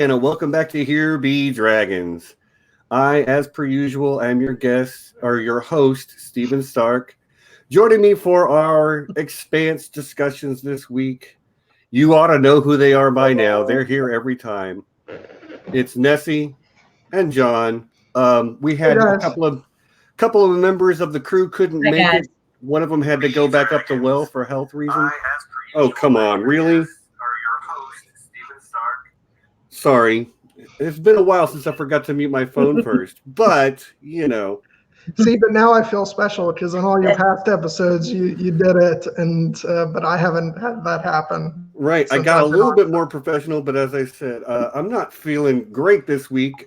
And welcome back to Here Be Dragons. I, as per usual, am your guest or your host, Stephen Stark. Joining me for our Expanse discussions this week. You ought to know who they are by now. They're here every time. It's Nessie and John. We had a couple of members of the crew couldn't make it. One of them had to go back up the well for health reasons. Oh, come on, really? Sorry. It's been a while since I forgot to mute my phone first, but See, but now I feel special because in all your past episodes you did it, and but I haven't had that happen. Right, I got a little bit more professional, but as I said, I'm not feeling great this week.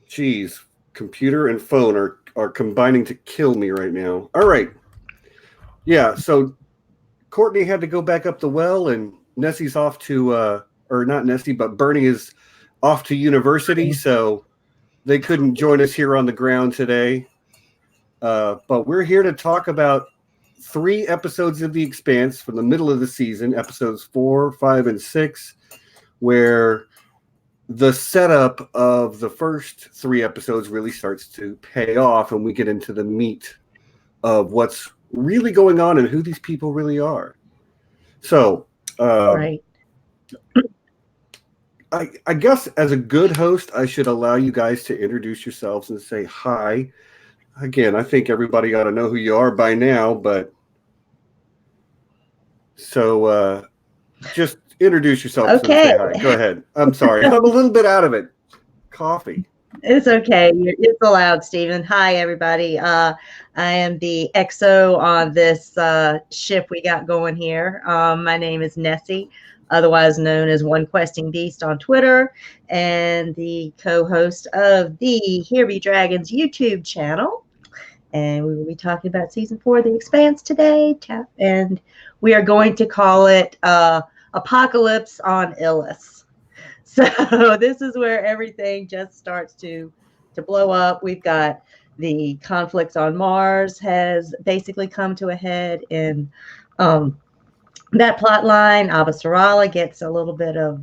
Geez, computer and phone are combining to kill me right now. All right, yeah. So Courtney had to go back up the well, and Nessie's off to, or not Nessie, but Bernie is off to university, so they couldn't join us here on the ground today. But we're here to talk about 3 episodes of The Expanse from the middle of the season, episodes 4, 5, and 6, where the setup of the first 3 episodes really starts to pay off, and we get into the meat of what's really going on and who these people really are. So, right. I guess as a good host, I should allow you guys to introduce yourselves and say hi. Again, I think everybody ought to know who you are by now, but so just introduce yourself and say hi. Go ahead. I'm sorry. I'm a little bit out of it. Coffee. It's okay. It's allowed, Stephen. Hi, everybody. I am the XO on this ship we got going here. My name is Nessie, otherwise known as One Questing Beast on Twitter, and the co-host of the Here Be Dragons YouTube channel. And we will be talking about season 4 of The Expanse today. And we are going to call it Apocalypse on Illis. So this is where everything just starts to blow up. We've got the conflicts on Mars has basically come to a head in that plot line. Sharla gets a little bit of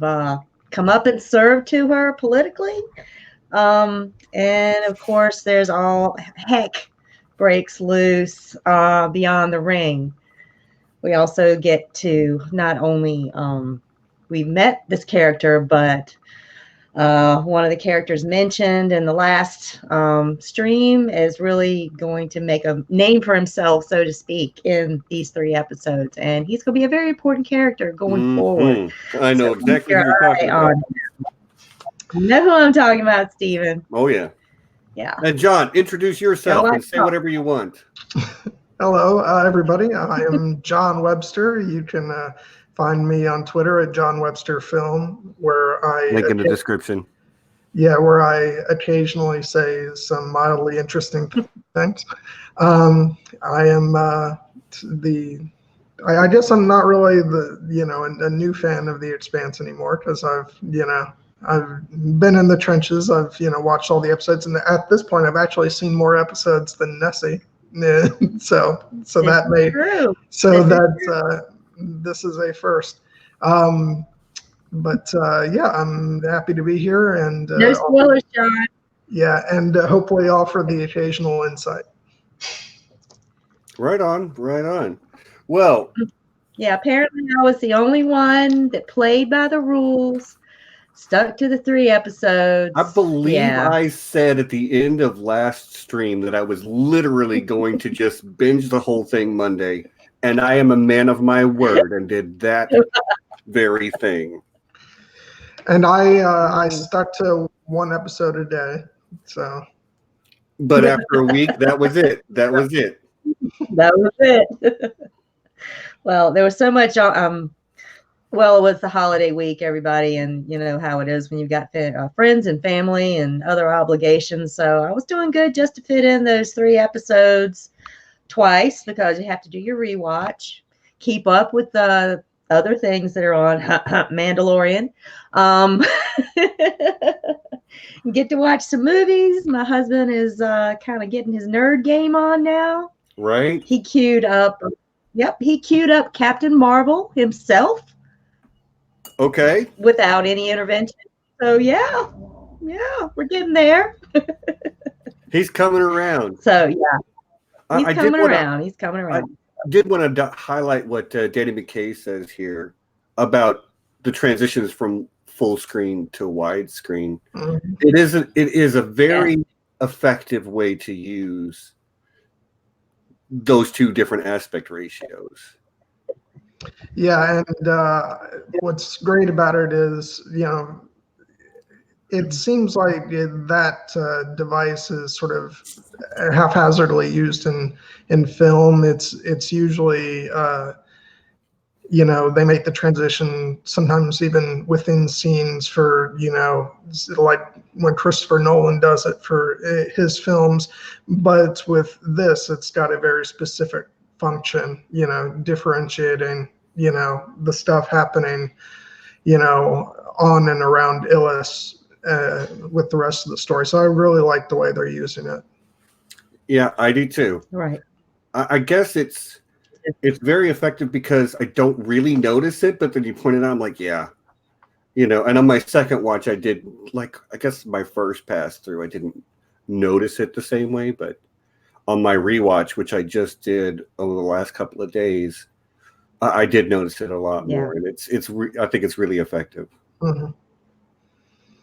come up and serve to her politically. And of course, there's all heck breaks loose beyond the ring. We also get to not only we've met this character, but one of the characters mentioned in the last stream is really going to make a name for himself, so to speak, in these 3 episodes. And he's going to be a very important character going forward. I know exactly who you're talking about. You know who I'm talking about, Stephen. Oh, yeah. Yeah. And John, introduce yourself and say whatever you want. Hello, everybody. I am John Webster. You can find me on Twitter at John Webster Film, where I link in the description. Yeah, where I occasionally say some mildly interesting things. I am I guess I'm not really a new fan of The Expanse anymore, because I've been in the trenches. I've watched all the episodes, and at this point, I've actually seen more episodes than Nessie. so that may so that this is a first. But yeah, I'm happy to be here, and no spoilers, John. Yeah, and hopefully offer the occasional insight. Right on, right on. Well, yeah, apparently I was the only one that played by the rules, stuck to the 3 episodes. I believe I said at the end of last stream that I was literally going to just binge the whole thing Monday, and I am a man of my word and did that very thing. And I stuck to 1 episode a day. So, but after a week, that was it. That was it. That was it. Well, there was so much. Well, it was the holiday week, everybody, and you know how it is when you've got friends and family and other obligations. So I was doing good just to fit in those 3 episodes twice, because you have to do your rewatch, keep up with the other things that are on Mandalorian, get to watch some movies. My husband is kind of getting his nerd game on now. Right. He queued up. Yep, he queued up Captain Marvel himself. Okay. without any intervention. So yeah, we're getting there. He's coming around. So yeah, he's I coming did around. He's coming I around. did want to highlight what Danny McKay says here about the transitions from full screen to widescreen. Mhm. It is a very effective way to use those two different aspect ratios. Yeah, and what's great about it is, it seems like that device is sort of haphazardly used in film. It's usually they make the transition sometimes even within scenes for like when Christopher Nolan does it for his films, but with this it's got a very specific function, differentiating the stuff happening on and around Illis with the rest of the story. So I really like the way they're using it. Yeah, I do too. Right. I guess it's very effective because I don't really notice it, but then you point it out, I'm like, yeah. And on my second watch, I did, like, I guess my first pass through, I didn't notice it the same way, but on my rewatch, which I just did over the last couple of days, I did notice it a lot more, and I think it's really effective. Mm-hmm.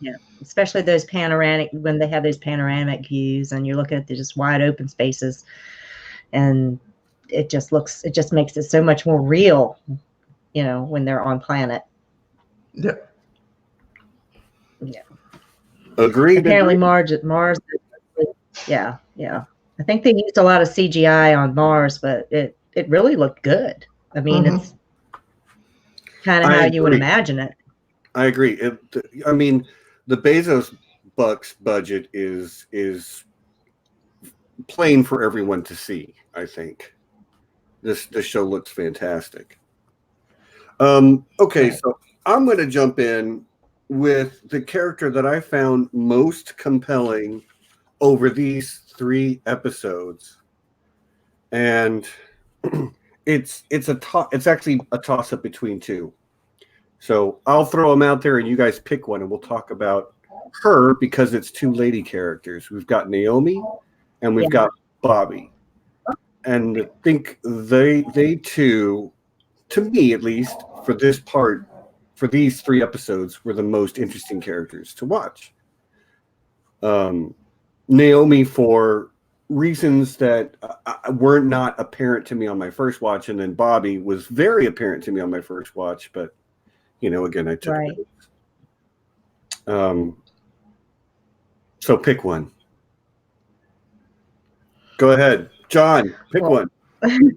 Yeah, especially those when they have those panoramic views, and you're looking at the just wide open spaces, and it just makes it so much more real, when they're on planet. Yeah. Yeah. Agreed. Apparently Mars. Yeah. I think they used a lot of CGI on Mars, but it really looked good. I mean, it's kind of how you would imagine it. I agree. I mean, the Bezos Bucks budget is plain for everyone to see. I think this show looks fantastic. Okay, so I'm going to jump in with the character that I found most compelling over these 3 episodes, and it's actually a toss up between 2. So I'll throw them out there, and you guys pick one, and we'll talk about her because it's 2 lady characters. We've got Naomi, and we've got Bobby, and I think they two, to me at least, for these 3 episodes, were the most interesting characters to watch. Naomi, for reasons that were not apparent to me on my first watch, and then Bobby was very apparent to me on my first watch, but again, I took it. So pick one. Go ahead, John. Pick one.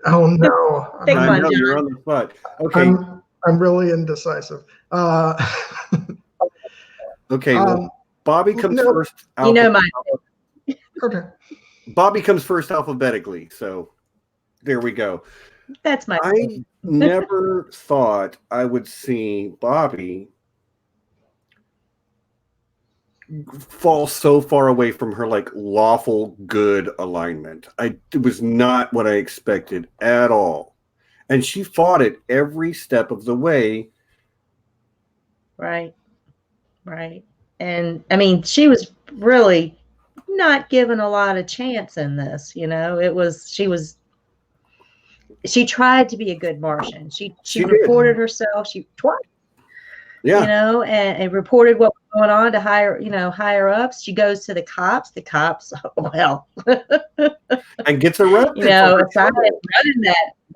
Oh no! Pick one, John. You're on the spot. Okay. I'm really indecisive. Okay. Well, Bobby comes first. Okay. Bobby comes first alphabetically. So there we go. That's my. I never thought I would see Bobby fall so far away from her lawful good alignment. It was not what I expected at all, and she fought it every step of the way. Right. And I mean, she was really not given a lot of chance in this. She tried to be a good Martian. She reported herself. She twice. Yeah. And reported what was going on to higher ups. She goes to the cops. The cops, well, and gets arrested. Aside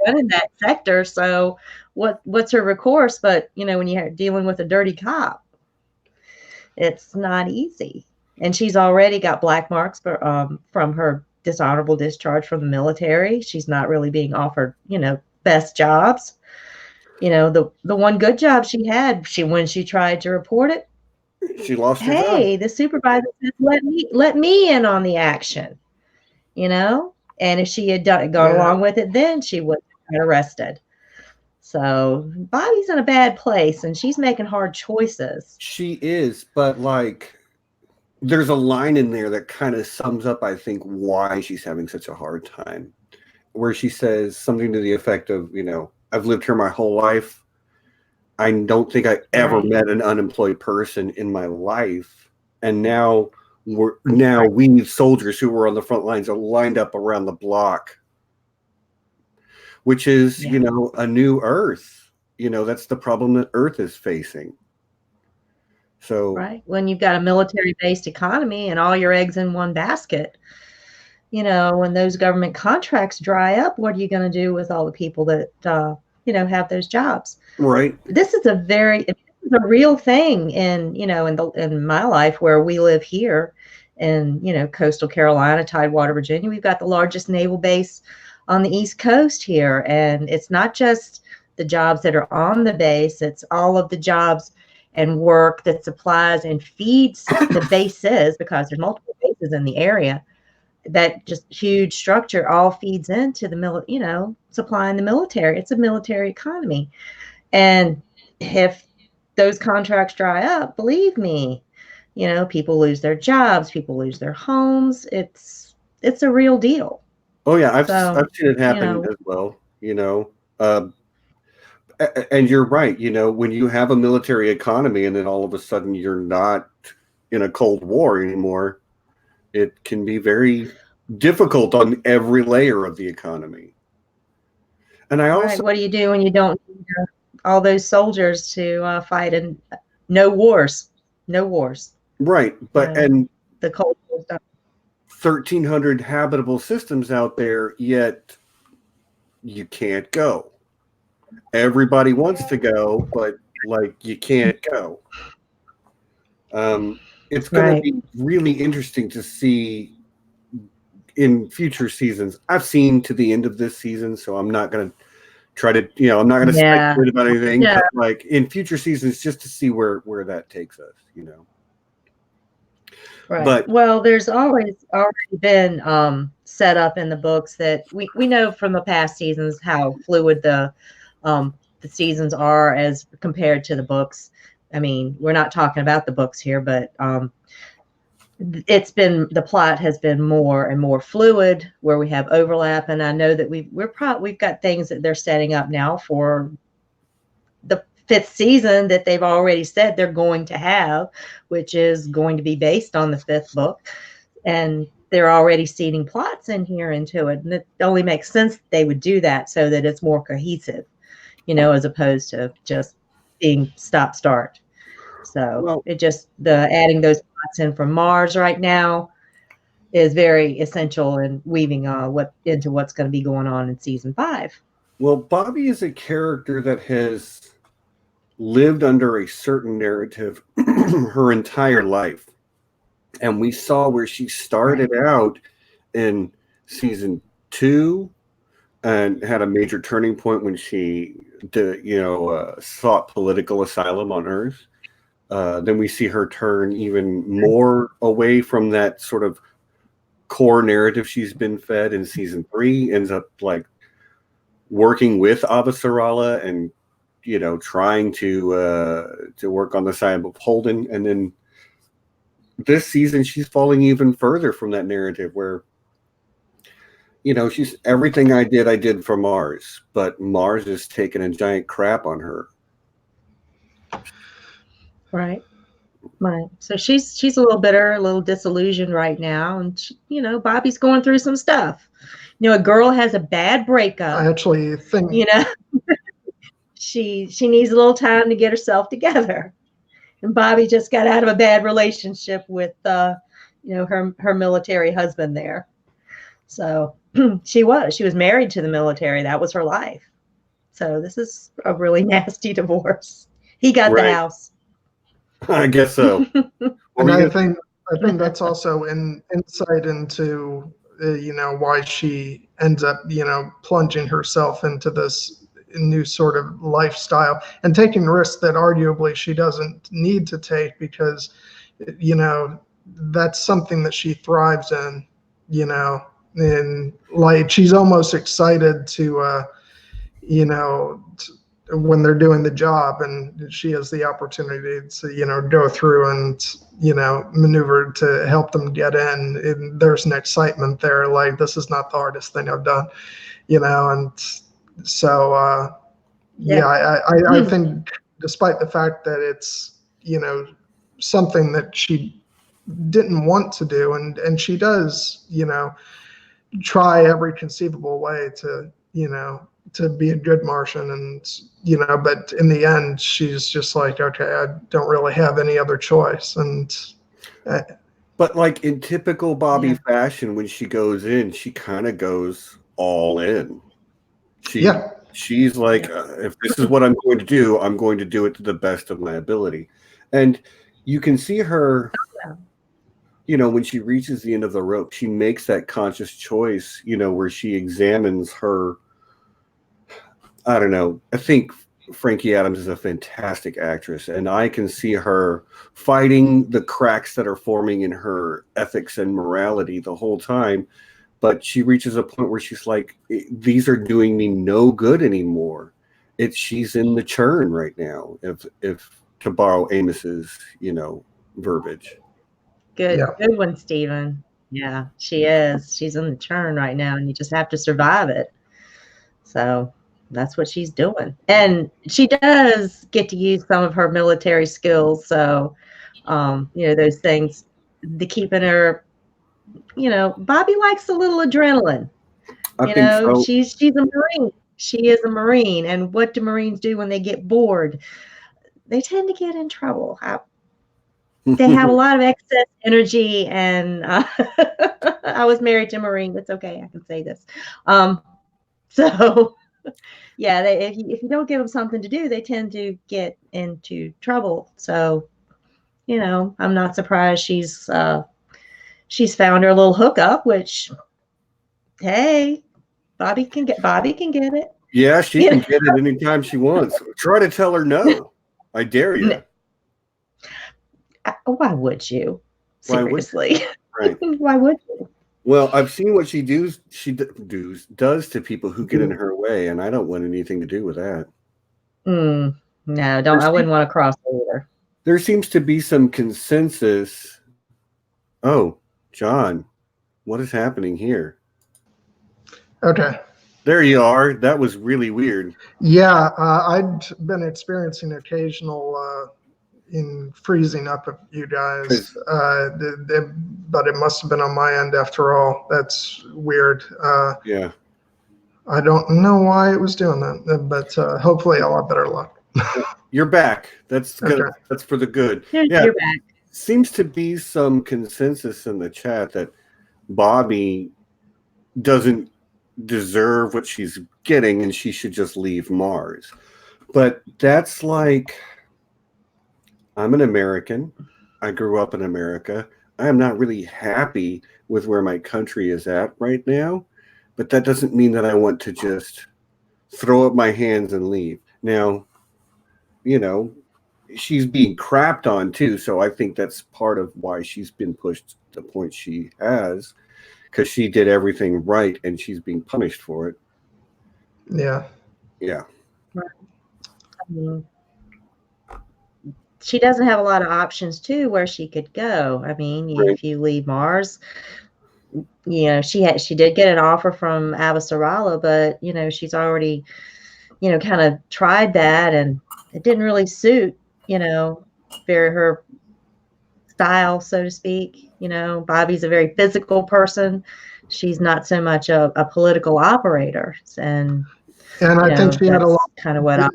running that sector. So what's her recourse? But when you're dealing with a dirty cop, it's not easy. And she's already got black marks from her dishonorable discharge from the military. She's not really being offered, best jobs. The one good job she had, when she tried to report it, she lost her job. The supervisor said, let me in on the action, and if she had gone along with it, then she would have got arrested. So Bobby's in a bad place, and she's making hard choices. She is, but there's a line in there that kind of sums up, I think, why she's having such a hard time, where she says something to the effect of, I've lived here my whole life. I don't think I ever Right. met an unemployed person in my life. And now we soldiers who were on the front lines are lined up around the block, which is, Yeah. a new Earth. That's the problem that Earth is facing. So, Right. When you've got a military-based economy and all your eggs in one basket, when those government contracts dry up, what are you going to do with all the people that, have those jobs? right. This is a real thing in my life where we live here in, coastal Carolina, Tidewater, Virginia. We've got the largest naval base on the East Coast here. And it's not just the jobs that are on the base, it's all of the jobs and work that supplies and feeds the bases, because there's multiple bases in the area. That just huge structure all feeds into the supplying the military. It's a military economy. And if those contracts dry up, believe me, people lose their jobs, people lose their homes. It's a real deal. Oh yeah, I've So, seen it happen as well. And you're right. When you have a military economy and then all of a sudden you're not in a Cold War anymore, it can be very difficult on every layer of the economy. And I also right, what do you do when you don't need all those soldiers to fight in no wars? No wars. right, but and the Cold War stuff. 1,300 habitable systems out there, yet you can't go. Everybody wants to go, but you can't go. It's going to be really interesting to see in future seasons. I've seen to the end of this season, so I'm not going to try to, I'm not going to speculate about anything. Yeah. But in future seasons, just to see where that takes us, Right. But well, there's already been set up in the books that we know from the past seasons how fluid the seasons are as compared to the books. I mean, we're not talking about the books here, but the plot has been more and more fluid where we have overlap. And I know that we've got things that they're setting up now for the 5th season that they've already said they're going to have, which is going to be based on the 5th book. And they're already seeding plots in here into it. And it only makes sense that they would do that so that it's more cohesive, as opposed to just being stop-start. So adding those plots in from Mars right now is very essential in weaving into what's going to be going on in season 5. Well, Bobby is a character that has lived under a certain narrative her entire life. And we saw where she started out in season 2 and had a major turning point when she sought political asylum on Earth. Then we see her turn even more away from that sort of core narrative she's been fed in season 3, ends up working with Avasarala and trying to work on the side of Holden. And then this season she's falling even further from that narrative where she's everything I did for Mars, but Mars is taking a giant crap on her. Right. So she's a little bitter, a little disillusioned right now, and Bobby's going through some stuff. A girl has a bad breakup. I actually think she needs a little time to get herself together. And Bobby just got out of a bad relationship with her military husband there. So she was married to the military. That was her life. So this is a really nasty divorce. He got the house. I guess so. And I think that's also an insight into why she ends up plunging herself into this new sort of lifestyle and taking risks that arguably she doesn't need to take, because that's something that she thrives in, and she's almost excited to when they're doing the job and she has the opportunity to go through and maneuver to help them get in, and there's an excitement there, this is not the hardest thing I've done, and so I think despite the fact that it's, something that she didn't want to do. And she does, try every conceivable way to, to be a good Martian. And, but in the end, she's just like, okay, I don't really have any other choice. And, but like in typical Bobby fashion, when she goes in, she kind of goes all in. She's like, if this is what I'm going to do, I'm going to do it to the best of my ability. And you can see her, when she reaches the end of the rope, she makes that conscious choice, where she examines her. I don't know. I think Frankie Adams is a fantastic actress, and I can see her fighting the cracks that are forming in her ethics and morality the whole time. But she reaches a point where she's like, these are doing me no good anymore. She's in the churn right now, if to borrow Amos's, verbiage. Good one, Stephen. Yeah, she is. She's in the churn right now, and you just have to survive it. So that's what she's doing. And she does get to use some of her military skills. So, those things, the keeping her, Bobby likes a little adrenaline. I think so. She's a Marine. She is a Marine. And what do Marines do when they get bored? They tend to get in trouble. They have a lot of excess energy, and I was married to a Marine. It's okay. I can say this. So, yeah, if you don't give them something to do, they tend to get into trouble. So, I'm not surprised she's found her little hookup, which, hey, Bobby can get it. Yeah, she can get it anytime she wants. Try to tell her no. I dare you. Why would you? Seriously. Right. Why would you? Well, I've seen what she does to people who get in her way, and I don't want anything to do with that. No, don't. I wouldn't want to cross over. There seems to be some consensus. Oh, John, what is happening here? Okay. There you are. That was really weird. Yeah, I'd been experiencing occasional in freezing up of you guys, but it must have been on my end after all. That's weird. Yeah. I don't know why it was doing that, but hopefully I'll have better luck. You're back. That's good. Okay. That's for the good. You're back. Seems to be some consensus in the chat that Bobby doesn't deserve what she's getting and she should just leave Mars. But that's like, I'm an American. I grew up in America. I am not really happy with where my country is at right now, but that doesn't mean that I want to just throw up my hands and leave. Now, she's being crapped on too, so I think that's part of why she's been pushed to the point she has, because she did everything right and she's being punished for it. Yeah. She doesn't have a lot of options too where she could go. I mean, if you leave Mars, she did get an offer from Avasarala, but she's already kind of tried that, and it didn't really suit her style, so to speak. Bobby's a very physical person. She's not so much a political operator, and I think she had a lot kind of what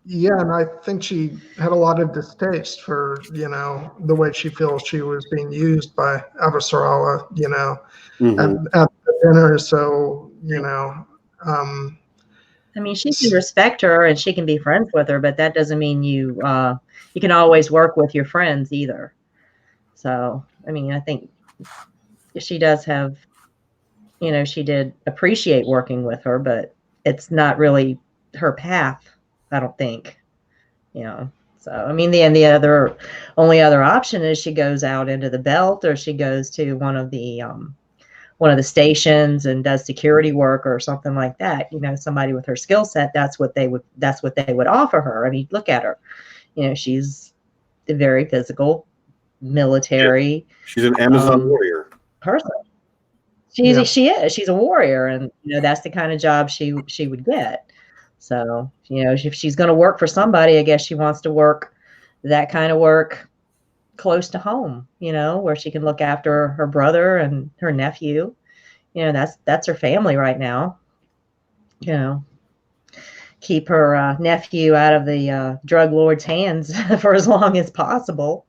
Yeah, and I think she had a lot of distaste for, the way she feels she was being used by Avasarala, at the dinner. So, I mean, she can respect her and she can be friends with her, but that doesn't mean you can always work with your friends either. So, I mean, I think she does have, she did appreciate working with her, but it's not really her path, I don't think. So I mean, the only other option is she goes out into the belt, or she goes to one of the stations and does security work or something like that. Somebody with her skill set, that's what they would offer her. I mean, look at her. She's a very physical military. She's an Amazon warrior person. She is. She's a warrior, and that's the kind of job she would get. So, if she's going to work for somebody, I guess she wants to work that kind of work close to home, where she can look after her brother and her nephew. That's her family right now. Keep her nephew out of the drug lord's hands for as long as possible.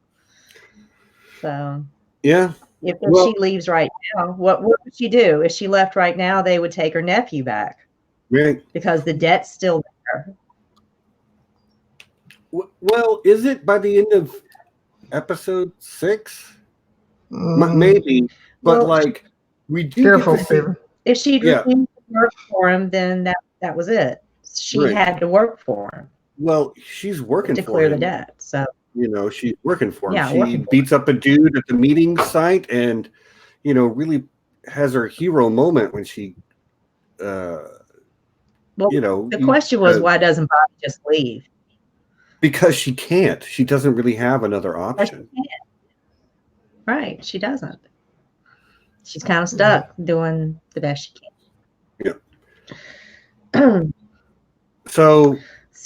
So, yeah. If she leaves right now, what would she do? If she left right now, they would take her nephew back. Right. Because the debt's still there. Well, is it by the end of episode 6? Maybe, but we do. Careful, Steven. If she refused to work for him, then that was it. She had to work for him. Well, she's working to for clear him. the debt. So she's working for him. Yeah, she beats up a dude at the meeting site, and really has her hero moment when she. The question was, why doesn't Bobby just leave? Because she can't. She doesn't really have another option. Right, she doesn't. She's kind of stuck doing the best she can. Yeah. So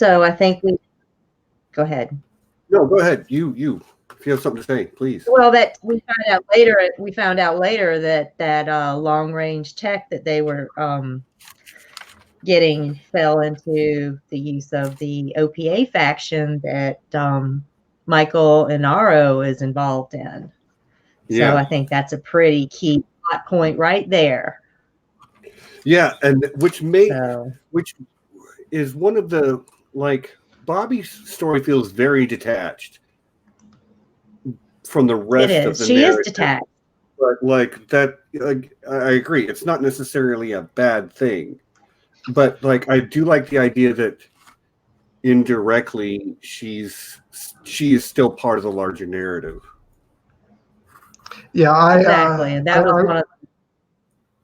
I think we. Go ahead. No, go ahead. You. If you have something to say, please. Well, that we found out later that long range tech that they were getting fell into the use of the OPA faction that Michael Inaro is involved in. Yeah. So I think that's a pretty key plot point right there. Yeah, and which is one of the Bobby's story feels very detached from the rest of the narrative. She is detached. But that, I agree. It's not necessarily a bad thing. But I do like the idea that indirectly she is still part of the larger narrative. Yeah, exactly. And that was one of.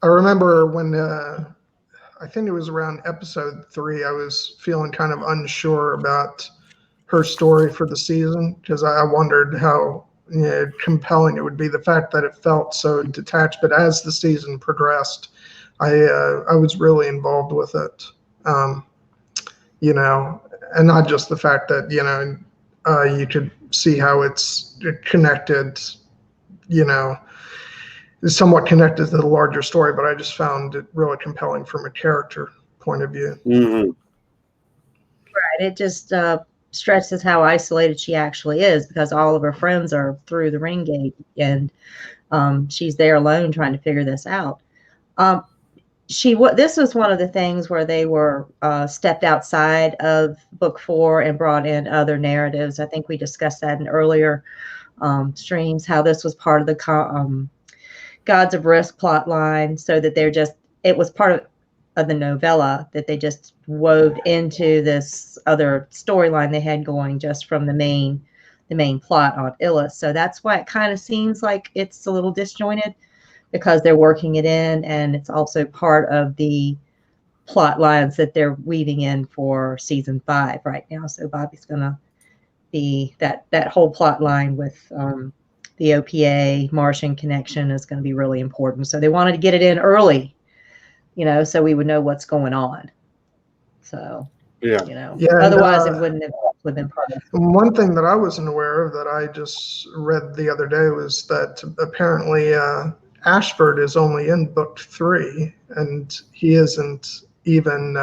I remember when I think it was around episode 3, I was feeling kind of unsure about her story for the season because I wondered how compelling it would be. The fact that it felt so detached, but as the season progressed, I was really involved with it, and not just the fact that you could see how it's connected, somewhat connected to the larger story, but I just found it really compelling from a character point of view. Mm-hmm. Right. It just stresses how isolated she actually is because all of her friends are through the ring gate and she's there alone trying to figure this out. This was one of the things where they were stepped outside of book 4 and brought in other narratives. I think we discussed that in earlier streams, how this was part of the Gods of Risk plot line, so that it was part of the novella that they just wove into this other storyline they had going just from the main plot on Illis. So that's why it kind of seems like it's a little disjointed, because they're working it in, and it's also part of the plot lines that they're weaving in for season 5 right now. So Bobby's gonna be that whole plot line with the OPA Martian connection is going to be really important. So they wanted to get it in early, so we would know what's going on. So otherwise it wouldn't have been part of it. One thing that I wasn't aware of that I just read the other day was that apparently Ashford is only in book 3, and he isn't even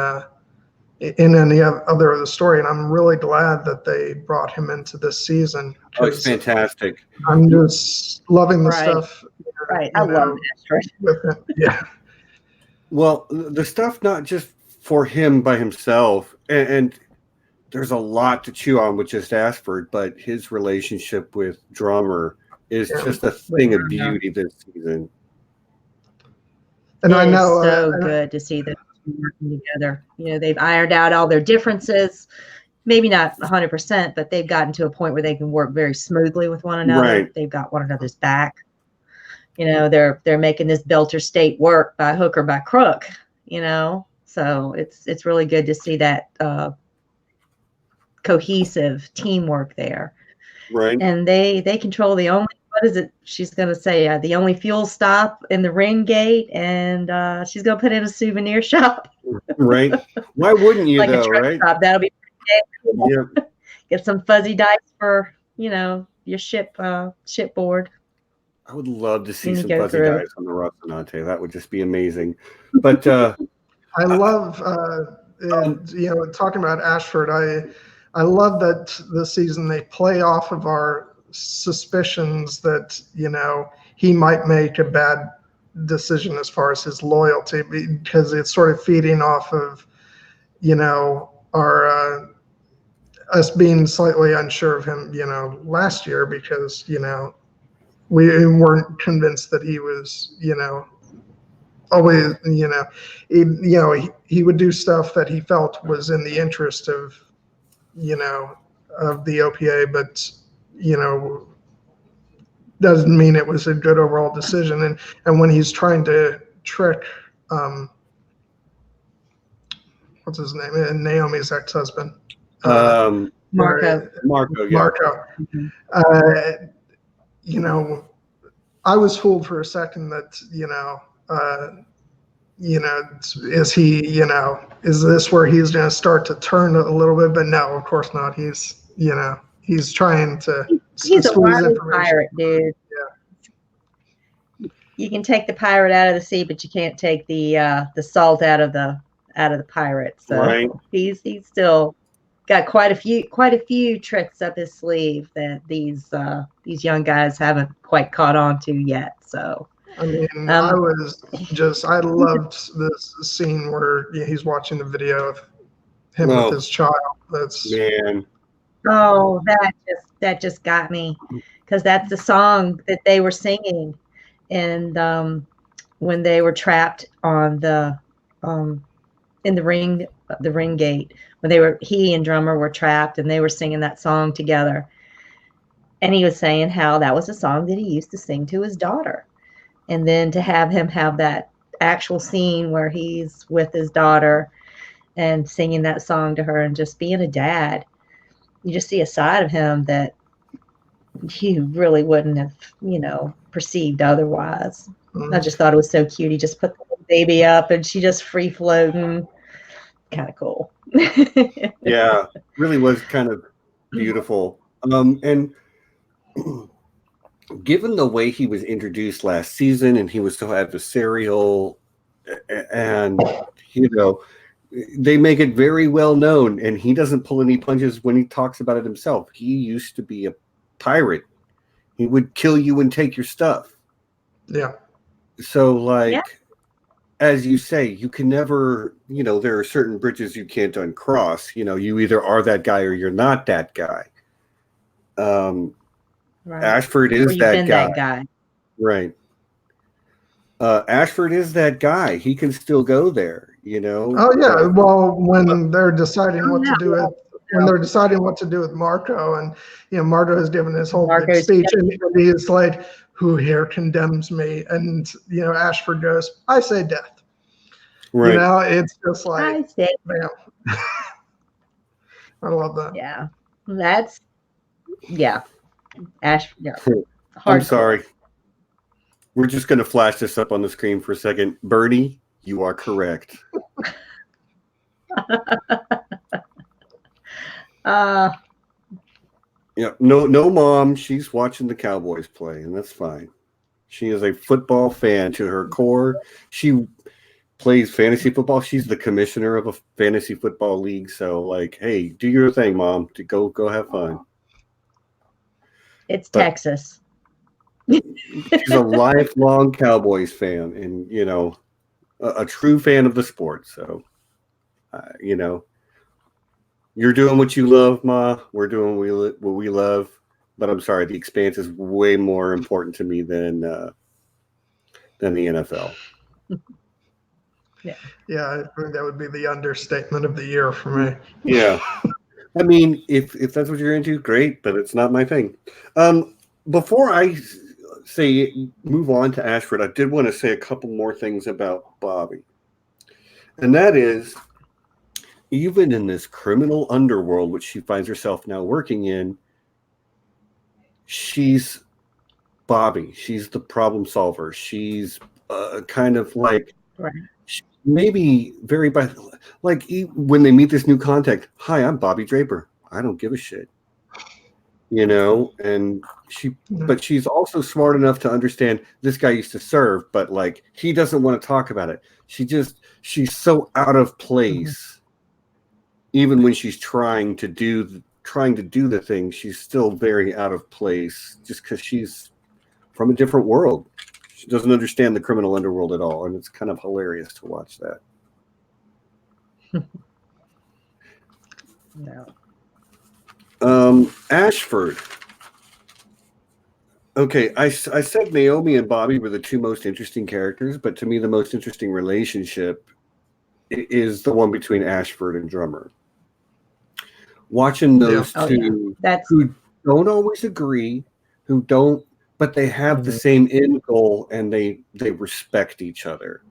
in any other of the story. And I'm really glad that they brought him into this season. Oh, it's fantastic. I'm just loving the stuff. Right. I love Ashford. With him. Yeah. Well, the stuff not just for him by himself, and there's a lot to chew on with just Ashford, but his relationship with Drummer is just a thing of beauty this season. And I know so good to see them working together. They've ironed out all their differences, maybe not 100%, but they've gotten to a point where they can work very smoothly with one another. Right. They've got one another's back. They're making this Belter State work by hook or by crook. So it's really good to see that cohesive teamwork there. Right. And they control the only what is it? She's gonna say the only fuel stop in the ring gate, and she's gonna put in a souvenir shop, Right? Why wouldn't you like a though, truck right? stop. That'll be pretty cool. Yeah. Get some fuzzy dice for your shipboard. I would love to see Then you some go fuzzy through. dice on the Rocinante. That would just be amazing. But I love, talking about Ashford. I love that this season they play off of our suspicions that he might make a bad decision as far as his loyalty, because it's sort of feeding off of our us being slightly unsure of him last year, because we weren't convinced that he was always he would do stuff that he felt was in the interest of of the OPA, but doesn't mean it was a good overall decision. And when he's trying to trick what's his name, and Naomi's ex-husband, Marco. Marco, yeah. Marco, I was fooled for a second that is he is this where he's going to start to turn a little bit? But no, of course not. He's trying to He's a squeeze wily information. pirate, dude. You can take the pirate out of the sea, but you can't take the salt out of the pirate. So Right. he's still got quite a few tricks up his sleeve that these young guys haven't quite caught on to yet. So I mean, I loved this scene where he's watching the video of him with his child. That's Man. Oh, that just got me, because that's the song that they were singing, and when they were trapped on the in the ring gate, when he and drummer were trapped, and they were singing that song together, and he was saying how that was a song that he used to sing to his daughter, and then to have him have that actual scene where he's with his daughter and singing that song to her, and just being a dad. You just see a side of him that he really wouldn't have, perceived otherwise. I just thought it was so cute. He just put the baby up, and she just free floating. Kind of cool. Yeah, really was kind of beautiful. And given the way he was introduced last season, and he was so adversarial, and they make it very well known, and he doesn't pull any punches when he talks about it himself. He used to be a pirate. He would kill you and take your stuff. Yeah. So, as you say, you can never, there are certain bridges you can't uncross. You either are that guy or you're not that guy. Right. Ashford is that guy. Right. Ashford is that guy. He can still go there, Oh yeah. Well, when they're deciding what to do with Marco, and Marco has given his whole big speech, and he is like, "Who here condemns me?" And Ashford goes, "I say death." Right. It's just like, I say, man. I love that. Yeah, Ashford. Yeah. I'm sorry. We're just going to flash this up on the screen for a second. Bernie, you are correct. Yeah, no mom. She's watching the Cowboys play, and that's fine. She is a football fan to her core. She plays fantasy football. She's the commissioner of a fantasy football league. So, hey, do your thing, mom. To go have fun. But Texas. She's a lifelong Cowboys fan, and a true fan of the sport. So, you're doing what you love, Ma. We're doing what we love. But I'm sorry, the Expanse is way more important to me than the NFL. Yeah, I think that would be the understatement of the year for me. Yeah. I mean, if that's what you're into, great, but it's not my thing. Before I move on to Ashford, I did want to say a couple more things about Bobby. And that is, even in this criminal underworld, which she finds herself now working in, she's Bobby. She's the problem solver. She's kind of like Right. maybe very when they meet this new contact. Hi, I'm Bobby Draper. I don't give a shit. And but she's also smart enough to understand this guy used to serve, but like he doesn't want to talk about it. She's so out of place. Even when she's trying to do the thing, she's still very out of place just because she's from a different world. She doesn't understand the criminal underworld at all, and it's kind of hilarious to watch that. No. Ashford. Okay, I said Naomi and Bobby were the two most interesting characters, but to me the most interesting relationship is the one between Ashford and Drummer. Watching those two who don't always agree, but they have the same end goal and they respect each other.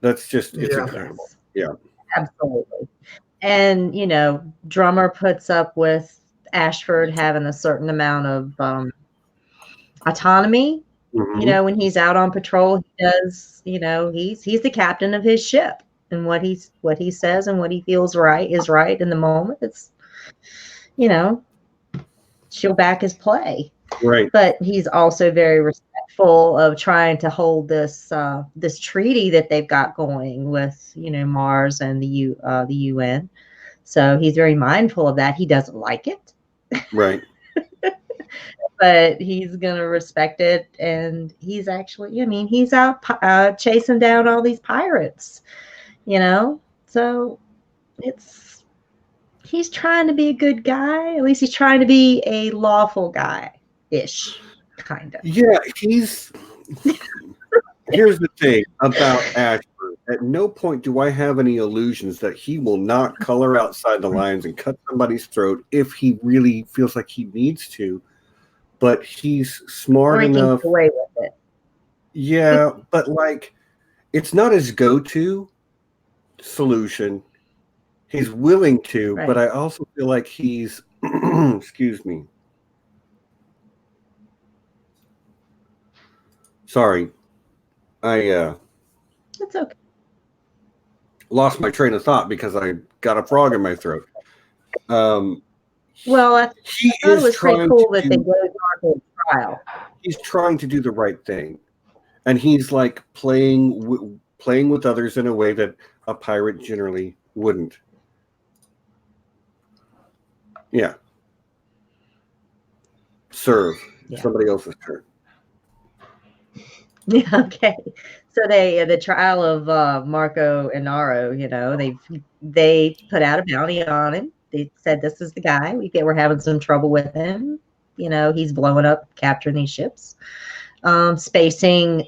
That's just, it's incredible. Yeah. Absolutely. And, Drummer puts up with Ashford having a certain amount of autonomy. Mm-hmm. When he's out on patrol, he does, he's the captain of his ship, and what he says and what he feels right is right in the moment. It's, she'll back his play. Right. But he's also very respectful of trying to hold this treaty that they've got going with, Mars and the UN. So he's very mindful of that. He doesn't like it. Right. But he's going to respect it. And he's actually, he's out chasing down all these pirates, So he's trying to be a good guy. At least he's trying to be a lawful guy-ish, kind of. Yeah, here's the thing about Ashford. At no point do I have any illusions that he will not color outside the lines and cut somebody's throat if he really feels like he needs to. But he's smart enough. Away with it. Yeah, but like, it's not his go-to solution. He's willing to, but I also feel like he's, excuse me. Sorry. It's okay. Lost my train of thought because I got a frog in my throat. Well, I thought it was pretty cool that they go to trial. He's trying to do the right thing, and he's like playing with others in a way that a pirate generally wouldn't. Yeah. Serve. Yeah. Somebody else's turn. Yeah. Okay. So the trial of Marco Inaro, they put out a bounty on him. They said, this is the guy. We're having some trouble with him. He's blowing up, capturing these ships, spacing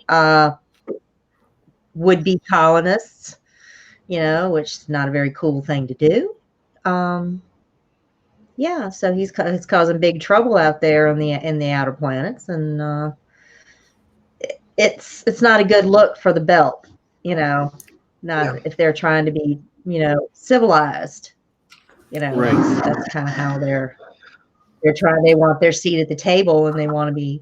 would-be colonists, which is not a very cool thing to do. Yeah, so he's causing big trouble out there in the outer planets, and it's not a good look for the belt, if they're trying to be, civilized. Right. That's kind of how they're trying. They want their seat at the table, and they want to be,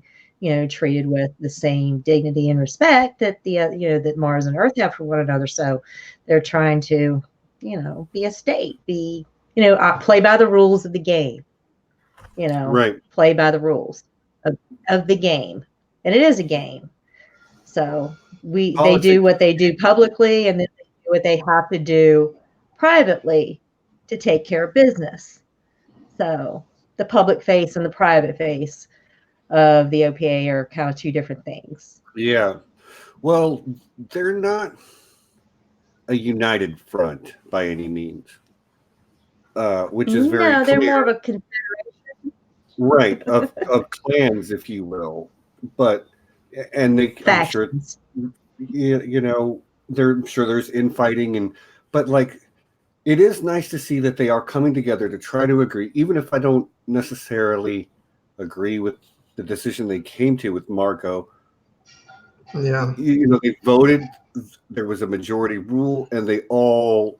treated with the same dignity and respect that that Mars and Earth have for one another. So they're trying to, be a state, play by the rules of the game. Right. Play by the rules of the game, and it is a game. So they do what they do publicly, and then they do what they have to do privately to take care of business. So the public face and the private face of the OPA are kind of two different things. Yeah. Well, they're not a united front by any means, which is very clear. No, they're more of a confederation. Right, of clans, if you will. But, and they, Factions. I'm sure, they're sure there's infighting, but like, it is nice to see that they are coming together to try to agree, even if I don't necessarily agree with the decision they came to with Marco. Yeah. They voted, there was a majority rule, and they all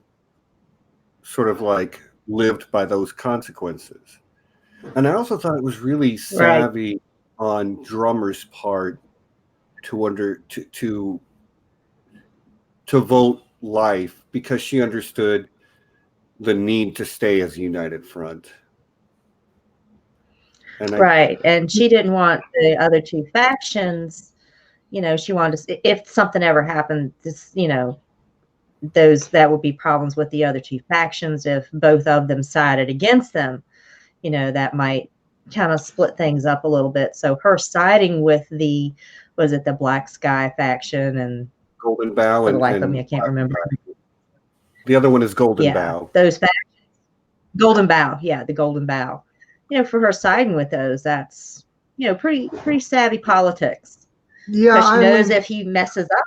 sort of like lived by those consequences. And I also thought it was really savvy on drummer's part to vote life because she understood the need to stay as a united front. And Right. And she didn't want the other two factions, she wanted to, if something ever happened, this, that would be problems with the other two factions if both of them sided against them. That might kind of split things up a little bit. So her siding with the Black Sky faction and Golden Bow, for the life of me, I can't remember. The other one is Golden Bow. Those factions. Golden Bow, the Golden Bow. For her siding with those, that's pretty savvy politics. Yeah, she knows if he messes up.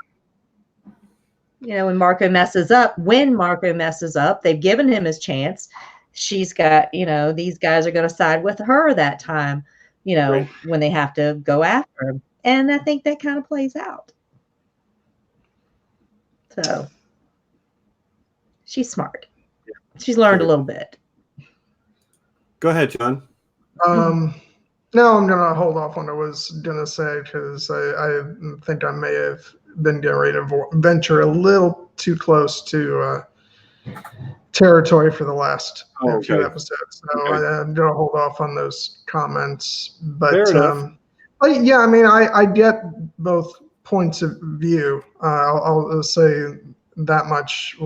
When Marco messes up, they've given him his chance. She's got, these guys are going to side with her that time, Right. when they have to go after him. And I think that kind of plays out. So she's smart. She's learned a little bit. Go ahead, John. No, I'm going to hold off on what I was going to say because I think I may have been getting ready to venture a little too close to territory for the last few episodes. So I'm going to hold off on those comments. But, yeah, I mean, I get both points of view. I'll say that much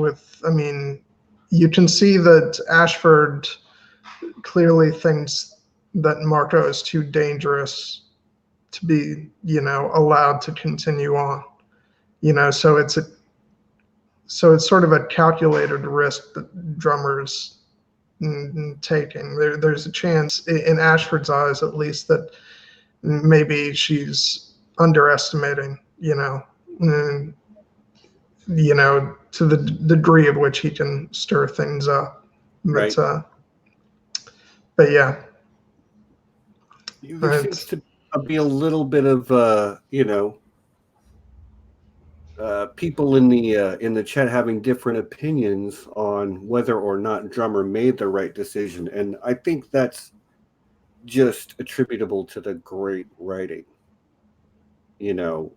you can see that Ashford clearly thinks that Marco is too dangerous to be, allowed to continue on. So it's sort of a calculated risk that Drummer's taking. There's a chance, in Ashford's eyes at least, that maybe she's underestimating, to the degree of which he can stir things up. But, right. But yeah. There seems to be a little bit of people in the chat having different opinions on whether or not Drummer made the right decision, and I think that's just attributable to the great writing. Well,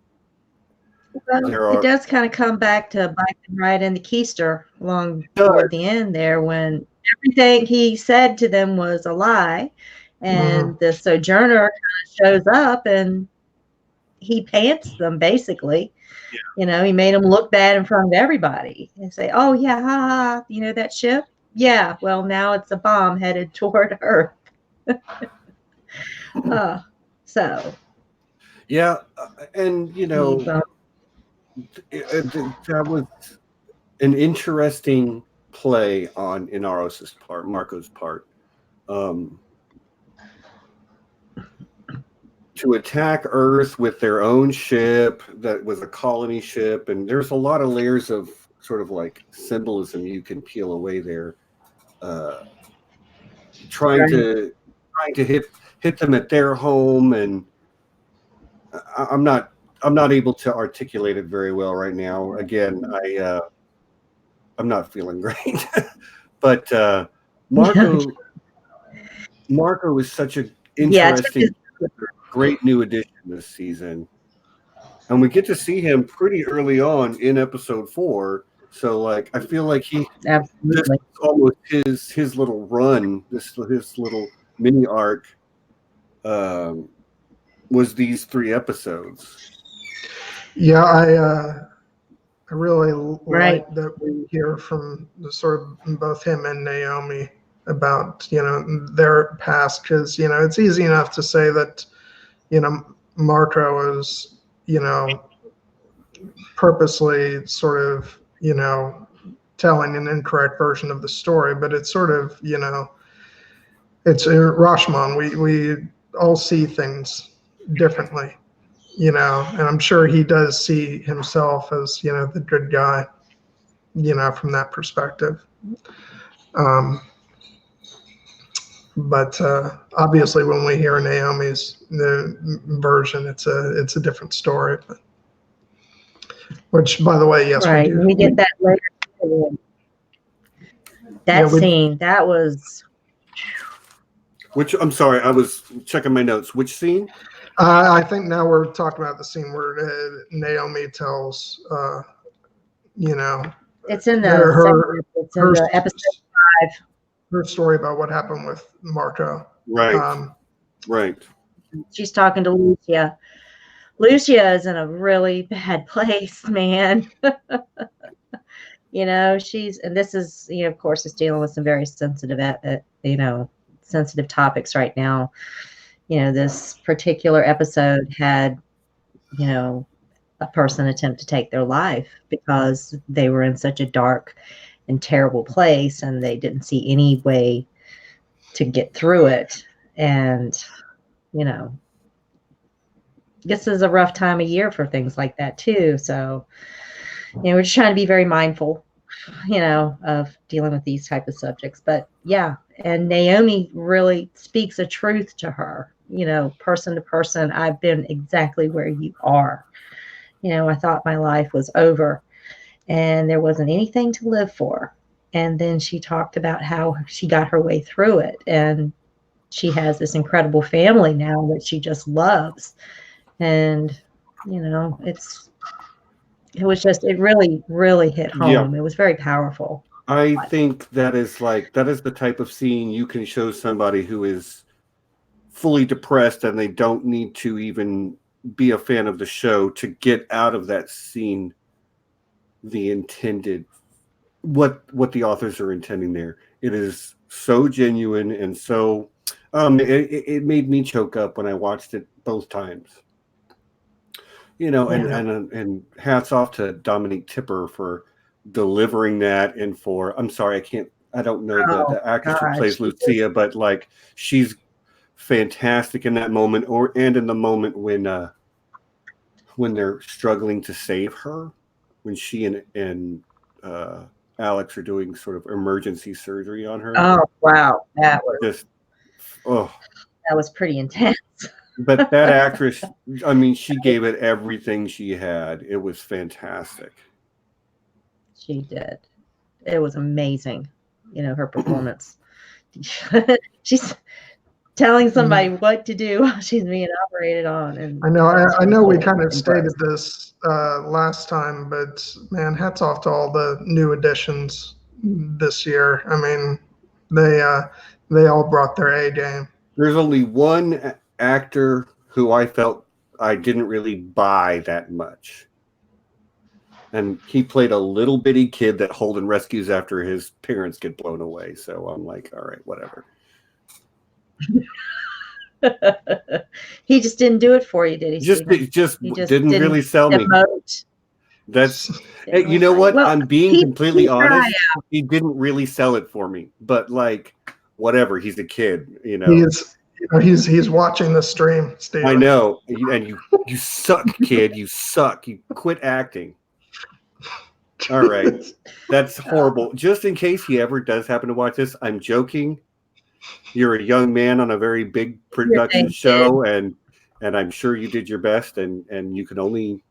it does kind of come back to biting right in the keister toward the end there, when everything he said to them was a lie. And the Sojourner kind of shows up and he pants them, basically. Yeah. He made them look bad in front of everybody and say, oh, yeah, ha, ha, that ship? Yeah, well, now it's a bomb headed toward Earth. So. Yeah, and, that was an interesting play on Inaros's part, Marco's part. To attack Earth with their own ship that was a colony ship, and there's a lot of layers of sort of like symbolism you can peel away there. Trying to hit them at their home, and I'm not able to articulate it very well right now. Again, I'm not feeling great, but Marco is such an interesting. Great new addition this season, and we get to see him pretty early on in episode 4. So, like, I feel like this is almost his little run, his little mini arc, was these 3 episodes. Yeah, I really like that we hear from sort of both him and Naomi about their past, because it's easy enough to say that. Marco is, purposely sort of, telling an incorrect version of the story, but it's sort of, it's Rashomon. We all see things differently, and I'm sure he does see himself as, the good guy, from that perspective. But obviously, when we hear Naomi's version, it's a different story. Which, by the way, yes, right. We get that later. That scene, that was. Which, I'm sorry, I was checking my notes. Which scene? I think now we're talking about the scene where Naomi tells, you know, It's in her it's in her the episode 5. her story about what happened with Marco. Right. Right. She's talking to Lucia. Lucia is in a really bad place, man. And this is, of course, it's dealing with some very sensitive, sensitive topics right now. This particular episode had, a person attempt to take their life because they were in such a dark and terrible place and they didn't see any way to get through it. And, this is a rough time of year for things like that too. So, we're just trying to be very mindful, of dealing with these type of subjects. But yeah, and Naomi really speaks a truth to her, person to person. I've been exactly where you are. I thought my life was over and there wasn't anything to live for. And then she talked about how she got her way through it. And she has this incredible family now that she just loves. And, it really, really hit home. Yeah. It was very powerful. I think that is the type of scene you can show somebody who is fully depressed and they don't need to even be a fan of the show to get out of that scene the intended what the authors are intending there. It is so genuine and so it made me choke up when I watched it both times. And hats off to Dominique Tipper for delivering that, and for I don't know the actress who plays Lucia, but like she's fantastic in that moment, and in the moment when they're struggling to save her, when she and Alex are doing sort of emergency surgery on her. Oh wow, that was pretty intense. But that actress, I mean, she gave it everything she had. It was fantastic. She did. It was amazing. Her performance. She's telling somebody what to do while she's being operated on. And I know we kind of stated this last time, but man, hats off to all the new additions this year. I mean, they all brought their A game. There's only one actor who I felt I didn't really buy that much. And he played a little bitty kid that Holden rescues after his parents get blown away. So I'm like, all right, whatever. He just didn't do it for you, did he? Just didn't really sell me. That's hey, you know what? I'm being completely honest. He didn't really sell it for me. But like, whatever. He's a kid, He's watching the stream, Steve. I know, and you suck, kid. You suck. You quit acting. All right, that's horrible. Just in case he ever does happen to watch this, I'm joking. You're a young man on a very big production show, and I'm sure you did your best, and you can only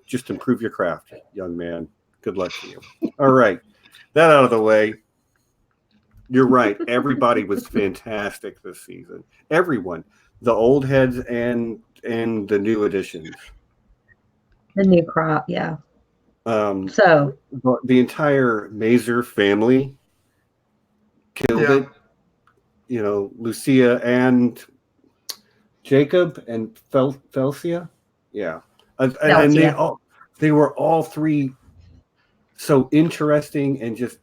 just improve your craft, young man. Good luck to you. All right, that out of the way. You're right. Everybody was fantastic this season. Everyone, the old heads and the new additions. The new crop, yeah. So the entire Mazer family killed it. Lucia and Jacob and Felcia. Yeah. And they were all three so interesting and just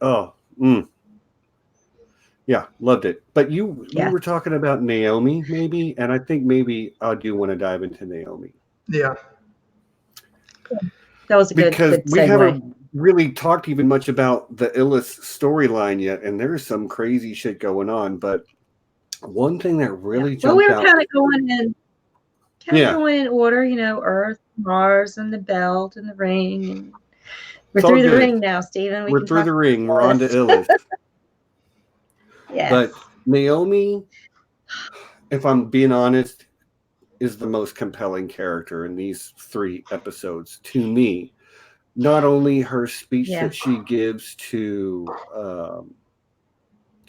yeah, loved it. But you were talking about Naomi, maybe, and I think maybe I do want to dive into Naomi. Yeah, that was a good because we haven't really talked even much about the Illis storyline yet, and there's some crazy shit going on. But one thing that really jumped out. We were kind of going in order, Earth, Mars, and the belt, and the ring. And we're through the ring now, Stephen. We're through the ring. We're on to Illis. Yes. But Naomi, if I'm being honest, is the most compelling character in these 3 episodes to me. Not only her speech that she gives to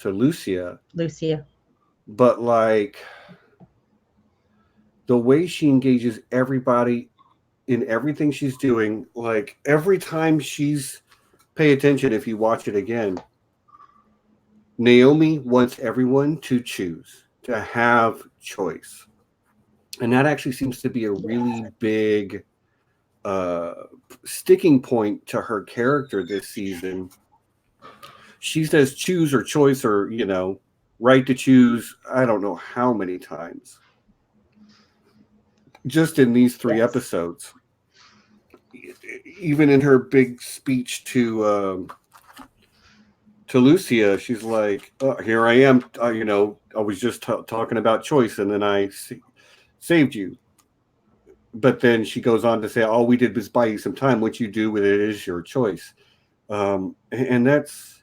Lucia, but like the way she engages everybody in everything she's doing, like every time she's pay attention if you watch it again, Naomi wants everyone to choose, to have choice. And that actually seems to be a really big sticking point to her character this season. She says choose or choice or, right to choose, I don't know how many times. Just in these 3 episodes. Even in her big speech to Lucia, she's like, here I am, I was just talking about choice and then I saved you. But then she goes on to say, all we did was buy you some time. What you do with it is your choice. And that's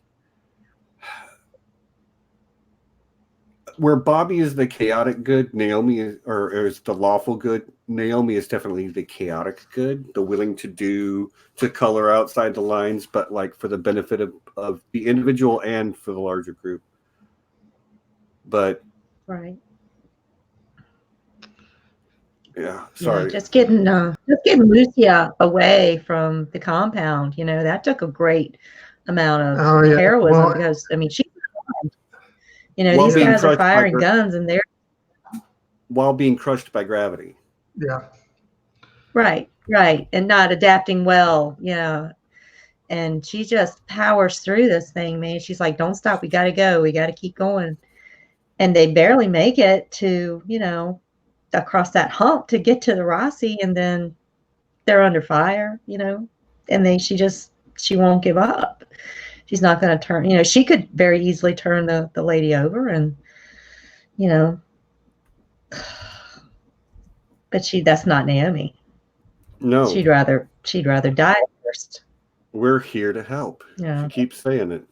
where Bobby is the chaotic good, Naomi is the lawful good. Naomi is definitely the chaotic good, the willing to color outside the lines, but like for the benefit of the individual and for the larger group. But right. Yeah, sorry. Just getting Lucia away from the compound, that took a great amount of heroism because she's these guys are firing guns and they're while being crushed by gravity. Yeah. Right, and not adapting well, and she just powers through this thing, man. She's like, don't stop, we got to go, we got to keep going, and they barely make it to across that hump to get to the Rossi, and then they're under fire, and she won't give up. She's not going to turn, she could very easily turn the lady over and, but that's not Naomi. No. She'd rather die first. We're here to help. Yeah. She keeps saying it.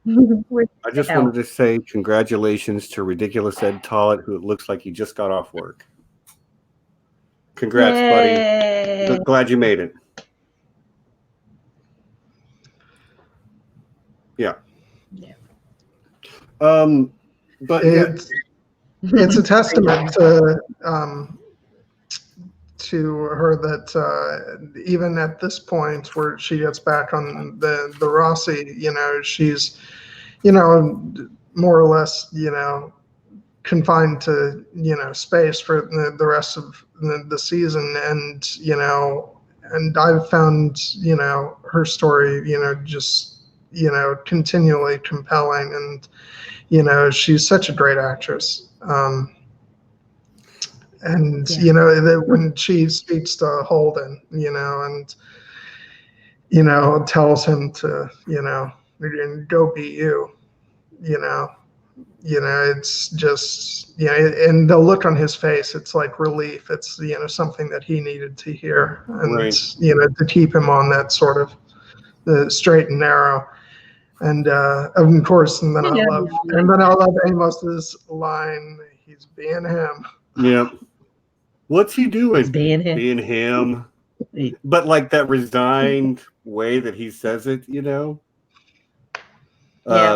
I just wanted to say congratulations to ridiculous Ed Tollett, who it looks like he just got off work. Congrats, Yay. buddy. Glad you made it. Yeah. But it's a testament to her that even at this point where she gets back on the Rossi, she's more or less confined to space for the rest of the season, and I've found her story just continually compelling, and she's such a great actress, and that when she speaks to Holden and tells him to go be you, it's just, and the look on his face, it's like relief. It's, something that he needed to hear, and, right. To keep him on that sort of the straight and narrow. And, of course, and then I love Amos's line, he's being him. Yeah. What's he doing? He's being him. Being him. But like that resigned way that he says it, Yeah,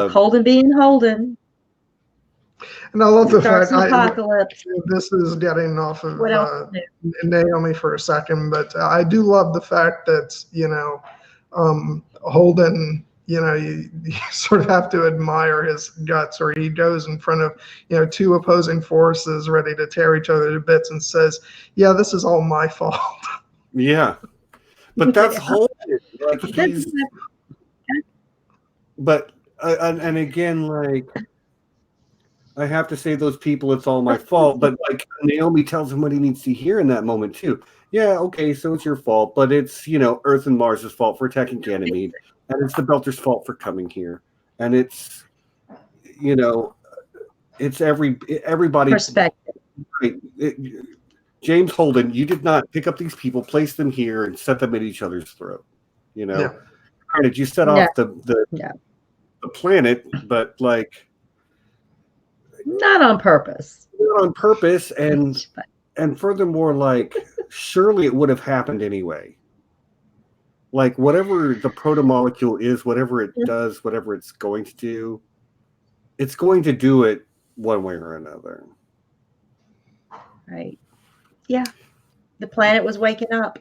Holden being Holden. And I love the fact Apocalypse. This is getting off of Naomi for a second, but I do love the fact that Holden, you sort of have to admire his guts, or he goes in front of 2 opposing forces ready to tear each other to bits and says, "Yeah, this is all my fault." Yeah, but that's Holden. Like but and again, like, I have to say those people, it's all my fault. But like Naomi tells him what he needs to hear in that moment too. Yeah, okay, so it's your fault, but it's Earth and Mars' fault for attacking Ganymede, and it's the Belters' fault for coming here, and it's it's everybody. Perspective. James Holden, you did not pick up these people, place them here, and set them at each other's throat. Granted, you set off the planet, but like. Not on purpose. Not on purpose, and furthermore, like, surely it would have happened anyway. Like, whatever the protomolecule is, whatever it does, whatever it's going to do, it's going to do it one way or another. Right. Yeah, the planet was waking up.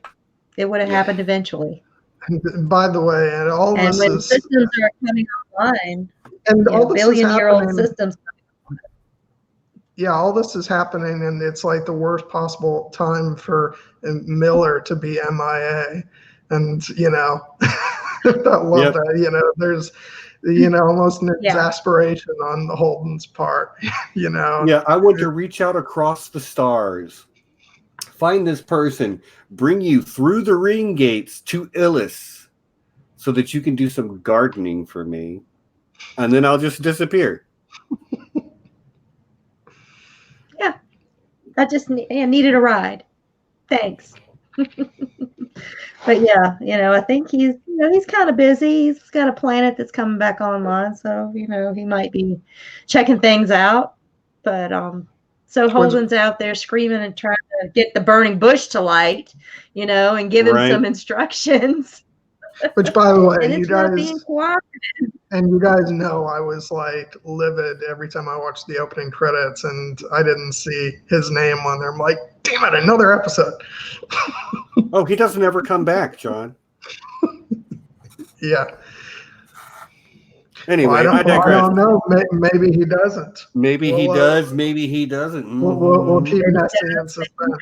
It would have happened eventually. And by the way, and all And this when is systems are coming online, and all this is billion-year-old happening. systems. Yeah, all this is happening, and it's like the worst possible time for Miller to be MIA. And I love that. There's almost an exasperation on the Holden's part. Yeah, I want to reach out across the stars, find this person, bring you through the ring gates to Illis, so that you can do some gardening for me, and then I'll just disappear. Yeah, I just needed a ride. Thanks. But yeah, I think he's kind of busy. He's got a planet that's coming back online, so he might be checking things out. But so Holden's out there screaming and trying to get the burning bush to light, and give him some instructions. Which, by the way, and it's not being cooperative. And you guys know I was like livid every time I watched the opening credits and I didn't see his name on there. I'm like, damn it, another episode. Oh, he doesn't ever come back, John. Yeah. Anyway, I don't know. Maybe he doesn't. Maybe he does. Maybe he doesn't. We'll keep nesting in suspense.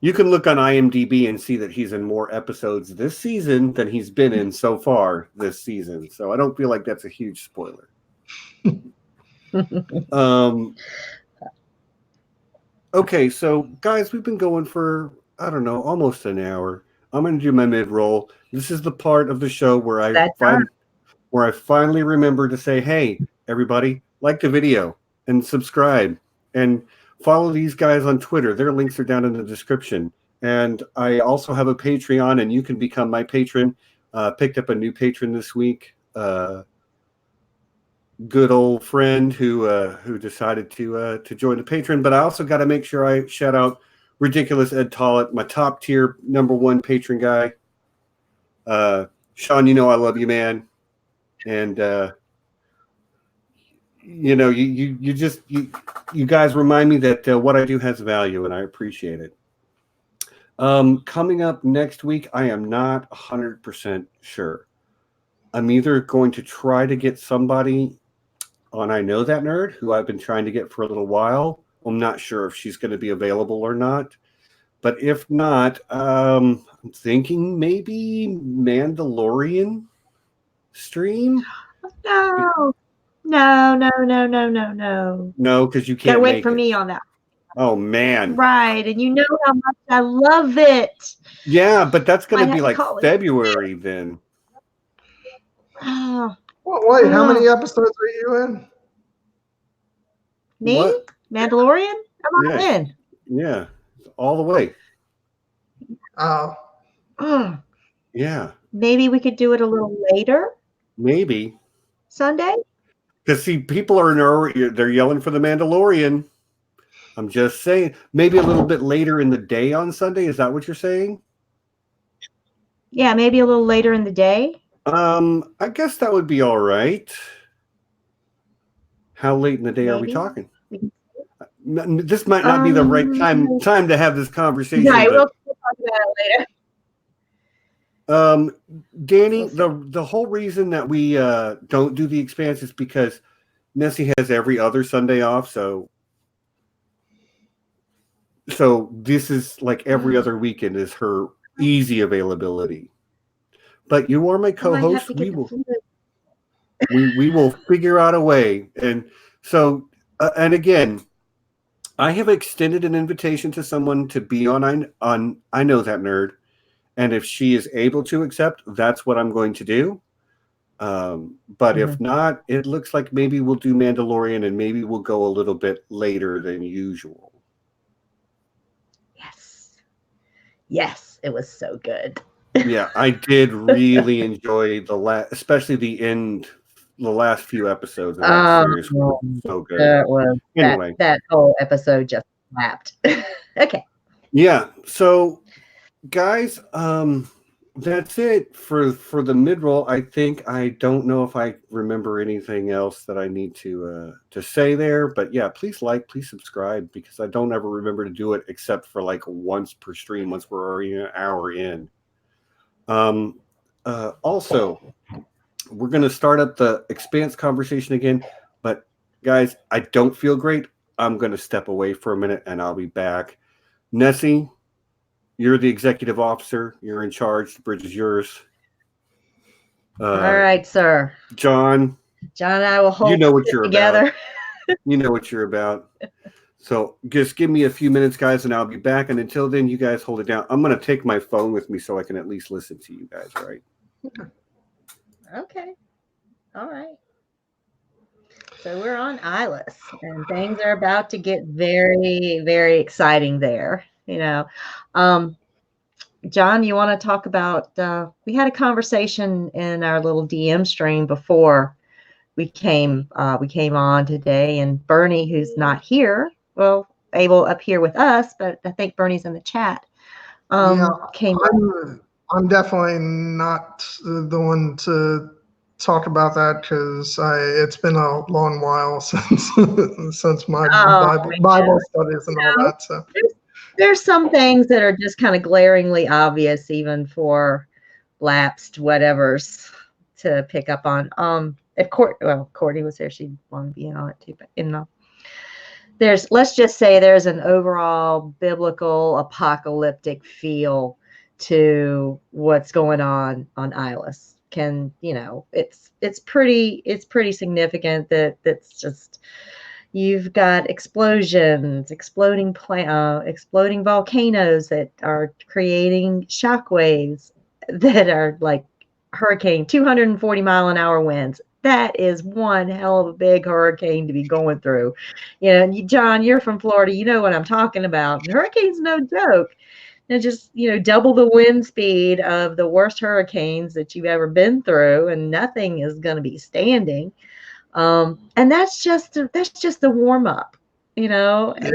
You can look on IMDb and see that he's in more episodes this season than he's been in so far this season. So I don't feel like that's a huge spoiler. Okay, so guys, we've been going for, I don't know, almost an hour. I'm going to do my mid-roll. This is the part of the show where I finally remember to say, hey, everybody, like the video and subscribe and follow these guys on Twitter. Their links are down in the description. And I also have a Patreon, and you can become my patron. Picked up a new patron this week. Good old friend who decided to join the patron. But I also got to make sure I shout out Ridiculous Ed Tollett, my top tier #1 patron guy. Sean, I love you, man. And you guys remind me that what I do has value, and I appreciate it. Coming up next week, I am not 100% sure. I'm either going to try to get somebody on I Know That Nerd, who I've been trying to get for a little while. I'm not sure if she's going to be available or not. But if not, I'm thinking maybe Mandalorian stream. No, because you can't wait for me on that. Oh man, right? And you know how much I love it. Yeah, but that's going to be like February then. Oh, wait, how many episodes are you in? Me? What? Mandalorian? I'm all in. Yeah, all the way. Oh. Yeah. Maybe we could do it a little later. Maybe. Sunday? Because see, people they're yelling for the Mandalorian. I'm just saying, maybe a little bit later in the day on Sunday. Is that what you're saying? Yeah, maybe a little later in the day. I guess that would be all right. How late in the day are we talking? This might not be the right time to have this conversation. Right, we'll talk about it later. Danny, the whole reason that we don't do the Expanse is because Nessie has every other Sunday off, so this is like every other weekend is her easy availability. But you are my co-host. We will figure out a way. And so, and again, I have extended an invitation to someone to be on I Know That Nerd. And if she is able to accept, that's what I'm going to do. But if not, it looks like maybe we'll do Mandalorian and maybe we'll go a little bit later than usual. Yes, it was so good. Yeah, I did really enjoy especially the last few episodes of that series were so good. Anyway, that whole episode just slapped. Okay. Yeah. So, guys, That's it for the mid-roll. I think I don't know if I remember anything else that I need to say there, but yeah, please please subscribe, because I don't ever remember to do it except for like once per stream, once we're already an hour in. Also, we're going to start up the Expanse conversation again, but guys, I don't feel great. I'm going to step away for a minute and I'll be back. Nessie, you're the executive officer. You're in charge. The bridge is yours. All right, sir. John and I will hold you know what you're together. About. You know what you're about. So just give me a few minutes, guys, and I'll be back. And until then, you guys hold it down. I'm going to take my phone with me so I can at least listen to you guys, right? Okay. All right. So we're on Islas, and things are about to get very, very exciting there. John, you want to talk about? We had a conversation in our little DM stream before we came on today, and Bernie, who's not here, able up here with us, but I think Bernie's in the chat. I'm definitely not the one to talk about that, because it's been a long while since my Bible studies and all that. So there's some things that are just kind of glaringly obvious, even for lapsed whatevers to pick up on. If Courtney was here, she'd want to be in on it too. But let's just say there's an overall biblical apocalyptic feel to what's going on Islas. It's pretty significant that that's just, you've got explosions, exploding volcanoes that are creating shockwaves that are like hurricane 240-mile-an-hour winds. That is one hell of a big hurricane to be going through. John, you're from Florida. You know what I'm talking about. Hurricane's no joke. And just, double the wind speed of the worst hurricanes that you've ever been through, and nothing is going to be standing. And that's just the warm up, Yeah. And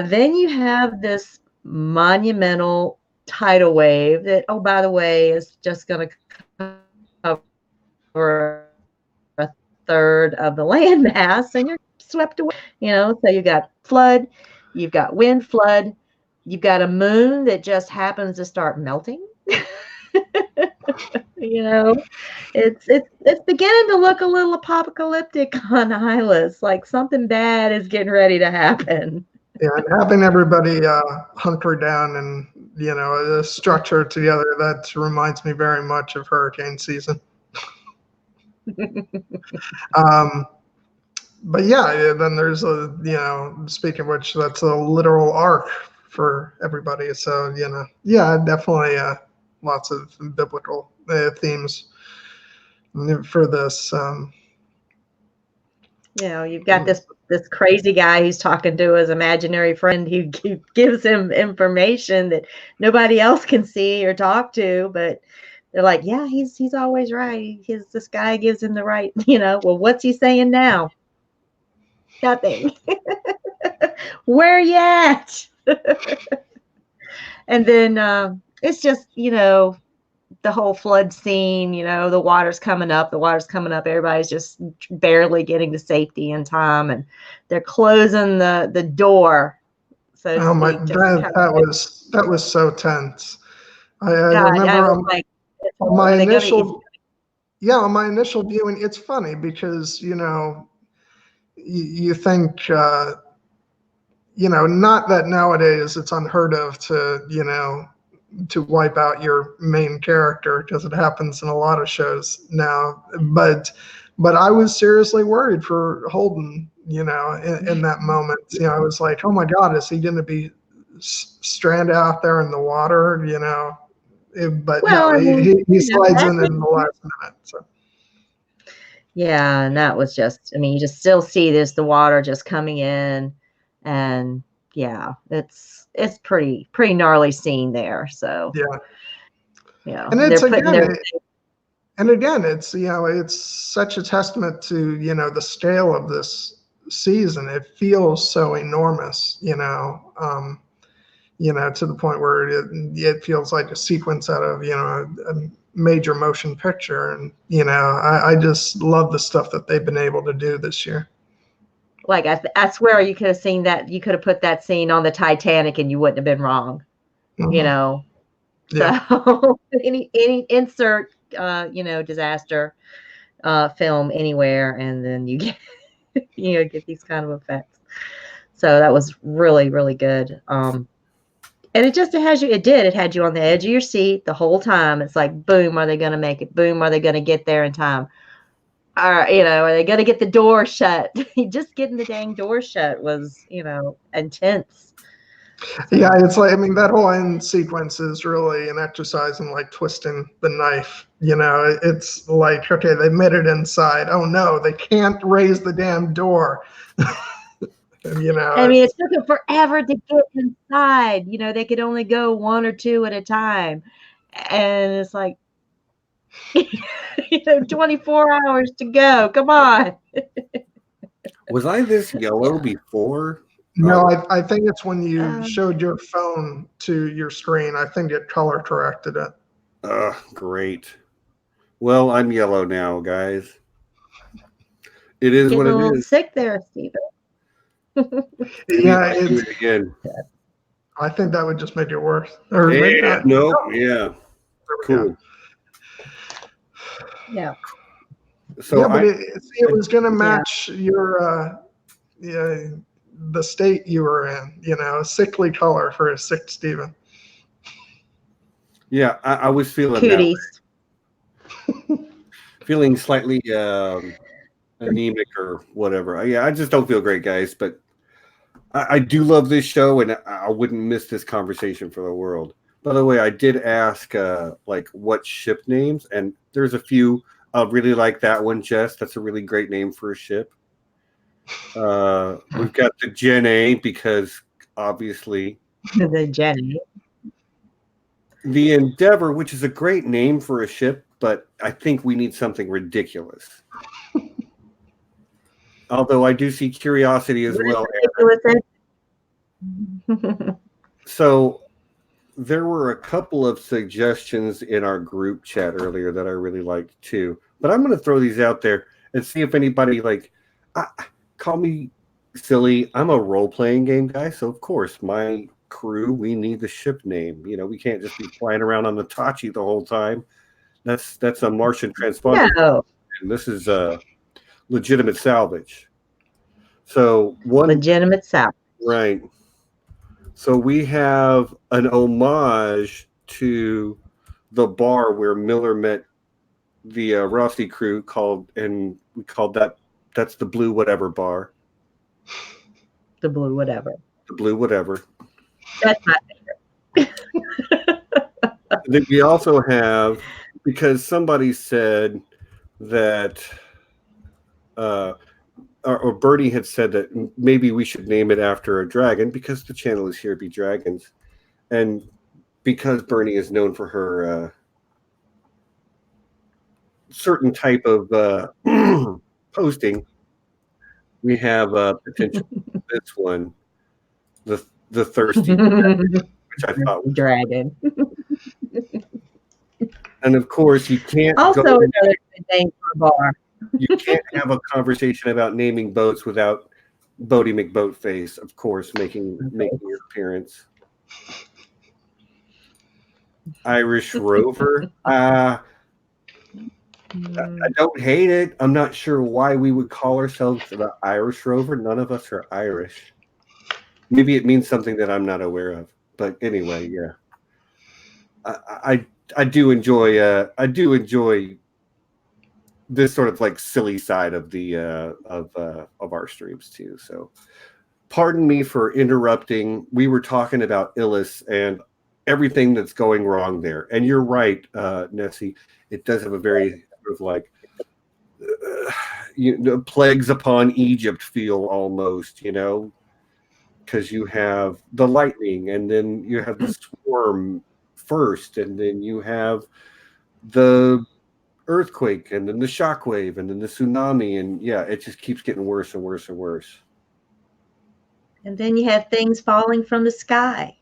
then you have this monumental tidal wave that, oh, by the way, is just going to cover a third of the land mass, and you're swept away. So you got flood, you've got wind, flood, you've got a moon that just happens to start melting. It's beginning to look a little apocalyptic on Islas, like something bad is getting ready to happen. Yeah, and having everybody hunker down and a structure together, that reminds me very much of hurricane season. But yeah, then there's speaking of which, that's a literal arc for everybody. So definitely lots of biblical themes for this. You've got this crazy guy who's talking to his imaginary friend who gives him information that nobody else can see or talk to, but they're like, yeah, he's always right. This guy gives him the right, well, what's he saying now? Nothing. Where you at? And then it's just, the whole flood scene, the water's coming up, everybody's just barely getting to safety in time, and they're closing the door. So that was so tense. I remember on my initial viewing, it's funny because you think not that nowadays it's unheard of to wipe out your main character, because it happens in a lot of shows now, but I was seriously worried for Holden in that moment. I was like, oh my God, is he going to be stranded out there in the water? But no, he slides in the last minute. So. Yeah, and that was just, you just still see the water just coming in, and yeah, it's pretty gnarly scene there. So and it's again, it's such a testament to the scale of this season. It feels so enormous, to the point where it feels like a sequence out of, a major motion picture. And, I just love the stuff that they've been able to do this year. Like, I swear you could have seen that. You could have put that scene on the Titanic and you wouldn't have been wrong, Yeah. So any insert, disaster film anywhere, and then you get, get these kind of effects. So that was really, really good. And it had you on the edge of your seat the whole time. It's like, boom, are they going to make it? Boom, are they going to get there in time? Are they going to get the door shut? Just getting the dang door shut was, intense. Yeah, it's like, that whole end sequence is really an exercise in like twisting the knife. It's like, okay, they made it inside. Oh no, they can't raise the damn door. It took them forever to get inside. They could only go one or two at a time. And it's like, 24 hours to go. Come on. Was I this yellow before? No, I think it's when you showed your phone to your screen. I think it color corrected it. Great. Well, I'm yellow now, guys. It is what it is. Getting a little sick there, Stephen. Yeah, do it again. I think that would just make it worse. Yeah, cool. Yeah. So but it was going to match your the state you were in. A sickly color for a sick Stephen. Yeah, I was feeling Cooties. Feeling slightly anemic or whatever. I just don't feel great, guys. But I do love this show, and I wouldn't miss this conversation for the world. By the way, I did ask what ship names, and there's a few. I really like that one, Jess. That's a really great name for a ship. We've got the Gen A because obviously the Gen A. The Endeavor, which is a great name for a ship, but I think we need something ridiculous. Although I do see Curiosity as well. So there were a couple of suggestions in our group chat earlier that I really liked too. But I'm going to throw these out there and see if anybody call me silly. I'm a role-playing game guy, so of course my crew, we need the ship name. We can't just be flying around on the Tachi the whole time. That's a Martian transponder. No. And this is a legitimate salvage. So legitimate salvage. Right. So we have an homage to the bar where Miller met the Rossi crew and we called that's the Blue Whatever bar. The Blue Whatever. The Blue Whatever. That's my favorite. Then we also have, because somebody said that or Bertie had said that maybe we should name it after a dragon because the channel is Here Be Dragons. And because Bernie is known for her certain type of posting, we have potential this one, the thirsty, which I thought was dragon. And of course, you can't also another good name for a bar. You can't have a conversation about naming boats without Bodie McBoatface, of course, making your appearance. Irish Rover. I don't hate it. I'm not sure why we would call ourselves the Irish Rover. None of us are Irish. Maybe it means something that I'm not aware of. But anyway, yeah. I do enjoy this sort of silly side of the of our streams too. So pardon me for interrupting. We were talking about Illis and everything that's going wrong there. And you're right, Nessie. It does have a very sort of plagues upon Egypt feel almost, because you have the lightning and then you have the swarm first, and then you have the earthquake and then the shockwave and then the tsunami, and it just keeps getting worse and worse and worse. And then you have things falling from the sky.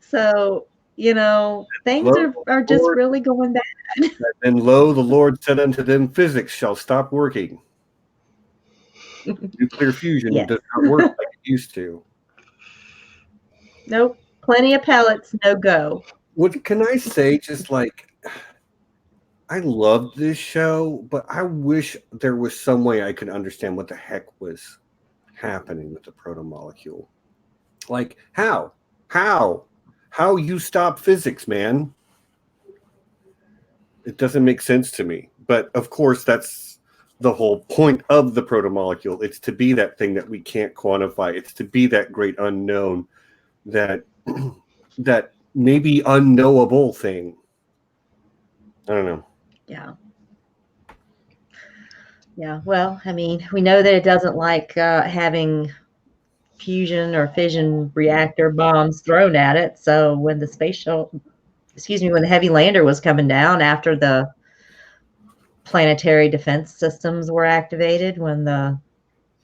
So, things Lo, are the just Lord, really going bad. and lo, the Lord said unto them, physics shall stop working. Nuclear fusion Yes. does not work like it used to. Nope. Plenty of pellets, no go. What can I say? Just like, I loved this show, but I wish there was some way I could understand what the heck was happening with the protomolecule. Like, how? How you stop physics, man? It doesn't make sense to me. But of course, that's the whole point of the protomolecule. It's to be that thing that we can't quantify. It's to be that great unknown, that that maybe unknowable thing. I don't know. Yeah. Yeah. Well, I mean, we know that it doesn't like having fusion or fission reactor bombs thrown at it. So when the when the heavy lander was coming down after the planetary defense systems were activated, when the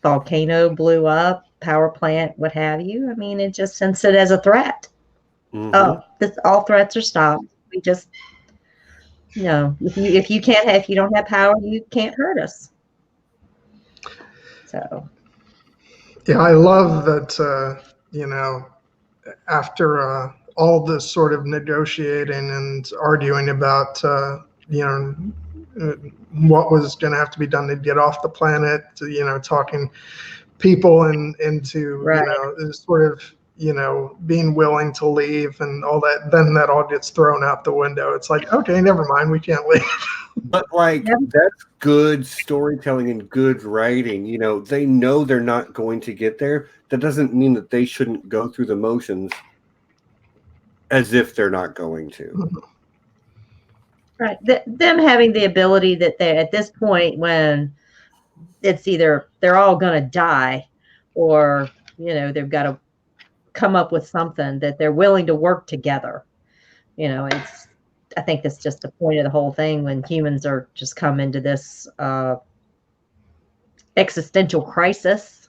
volcano blew up, power plant, what have you, I mean, it just sensed it as a threat. Mm-hmm. Oh, all threats are stopped. We just, if you don't have power, you can't hurt us. So. Yeah, I love that, after all this sort of negotiating and arguing about, what was going to have to be done to get off the planet, talking people into, Right. sort of, being willing to leave and all that, then that all gets thrown out the window. It's like, okay, never mind, we can't leave. But like, that's good storytelling and good writing. They know they're not going to get there. That doesn't mean that they shouldn't go through the motions as if they're not going to. Right. Them having the ability that they're at this point when it's either they're all going to die or, they've got to come up with something that they're willing to work together. I think that's just the point of the whole thing when humans are just come into this existential crisis.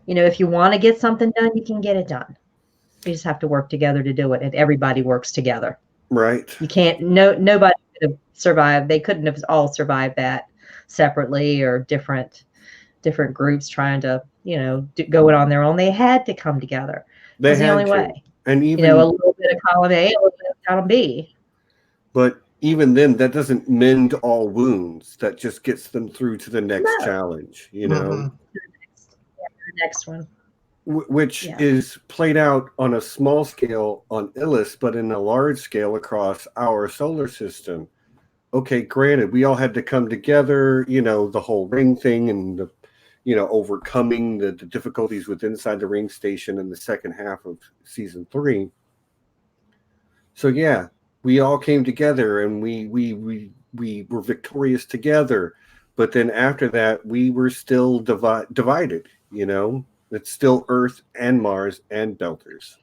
If you want to get something done, you can get it done. You just have to work together to do it, and everybody works together. Right. You can't. Nobody could have survived. They couldn't have all survived that separately or different groups trying to go it on their own. They had to come together. It was the only way. And even a little bit of column A, a little bit of column B. But even then, that doesn't mend all wounds. That just gets them through to the next challenge. Mhm. The next one. Which is played out on a small scale on Illis, but in a large scale across our solar system. Okay, granted, we all had to come together, the whole ring thing and the, overcoming the difficulties with inside the ring station in the second half of season 3. So yeah, we all came together and we were victorious together. But then after that, we were still divided, It's still Earth and Mars and Belters,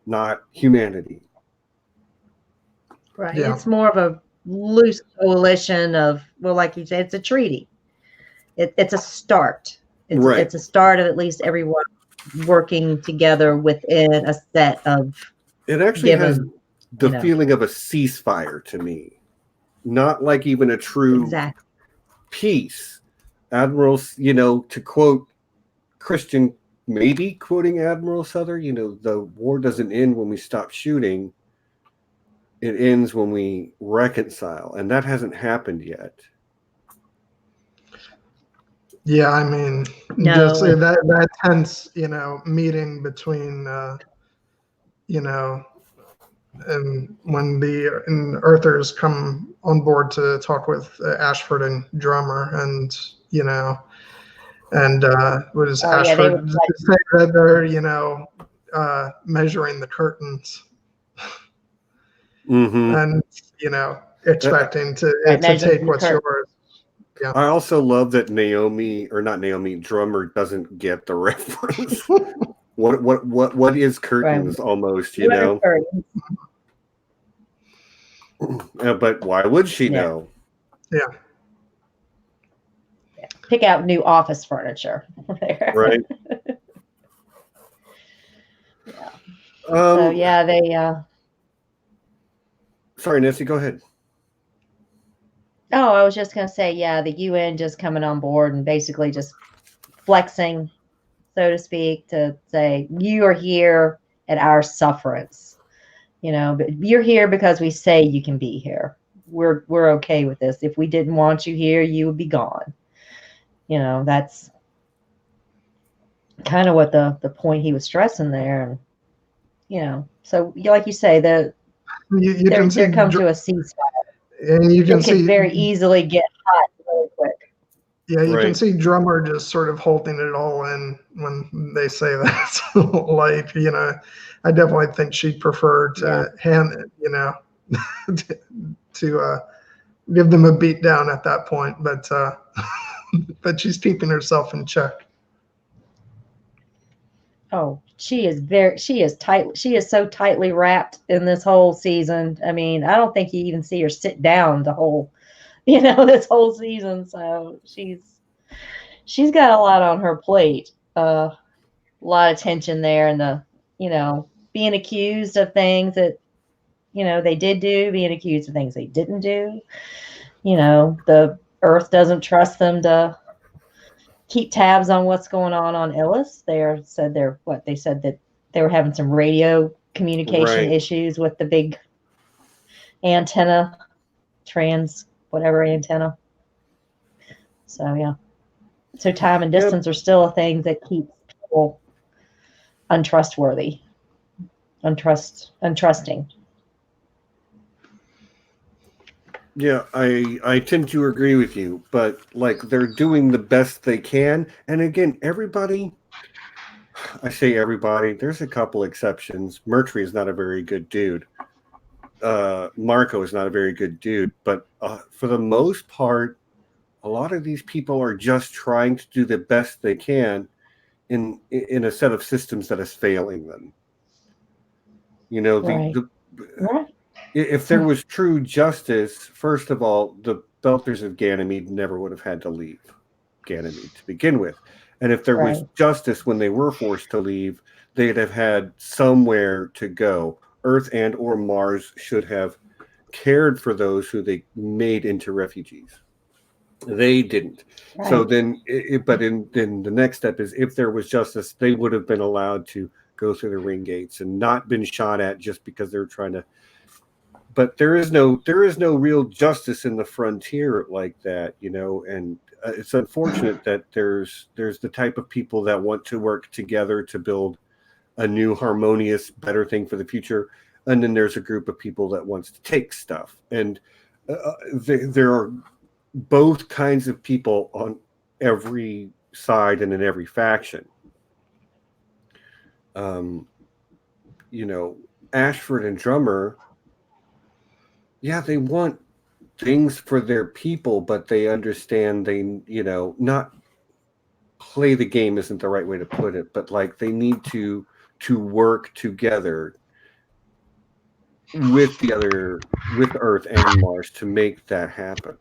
not humanity. Right. Yeah. It's more of a loose coalition of, well, like you said, it's a treaty. It's a start. It's a start of at least everyone working together within a set of. It actually has the feeling of a ceasefire to me, not like even a true peace. Admirals, to quote Christian, maybe quoting Admiral Souther, the war doesn't end when we stop shooting. It ends when we reconcile, and that hasn't happened yet. Yeah, I mean, just that tense, meeting between, and when the Earthers come on board to talk with Ashford and Drummer, and what is Ashford say that they're measuring the curtains, and expecting to take what's yours. Yeah. I also love that Drummer doesn't get the reference. What is curtains? Almost, but why would she know? Yeah. Pick out new office furniture. Right. So yeah, they Sorry, Nancy, go ahead. oh, I was just gonna say, yeah, the UN just coming on board and basically just flexing, so to speak, to say you are here at our sufferance. But you're here because we say you can be here. We're okay with this. If we didn't want you here, you would be gone. That's kind of what the point he was stressing there. And so like you say, You can see there come to a ceasefire. and you can It could see very easily get hot really quick. Yeah, you can Right. see Drummer just sort of holding it all in when they say that. So, like, I definitely think she'd prefer to hand it, to give them a beat down at that point. But but she's keeping herself in check. Oh, she is so tightly wrapped in this whole season. I mean, I don't think you even see her sit down the whole, this whole season. So she's got a lot on her plate. A lot of tension there, and being accused of things that, they did do, being accused of things they didn't do. The Earth doesn't trust them to keep tabs on what's going on Illis. They said that they were having some radio communication Right. issues with the big antenna, whatever antenna. So yeah. So time and distance are still a thing that keeps people untrustworthy, untrusting. Yeah, I tend to agree with you, but like they're doing the best they can. And again, I say everybody, there's a couple exceptions. Mercury is not a very good dude. Marco is not a very good dude, but for the most part, a lot of these people are just trying to do the best they can in a set of systems that is failing them. Right. Right. If there was true justice, first of all, the Belters of Ganymede never would have had to leave Ganymede to begin with. And if there was justice when they were forced to leave, they'd have had somewhere to go. Earth and or Mars should have cared for those who they made into refugees. They didn't. Right. So then, then the next step is if there was justice, they would have been allowed to go through the ring gates and not been shot at just because they were trying to. But there is no real justice in the frontier like that, and it's unfortunate that there's the type of people that want to work together to build a new harmonious, better thing for the future, and then there's a group of people that wants to take stuff, and there are both kinds of people on every side and in every faction. Ashford and Drummer. Yeah, they want things for their people, but they understand not play the game isn't the right way to put it, but like they need to work together with Earth and Mars to make that happen.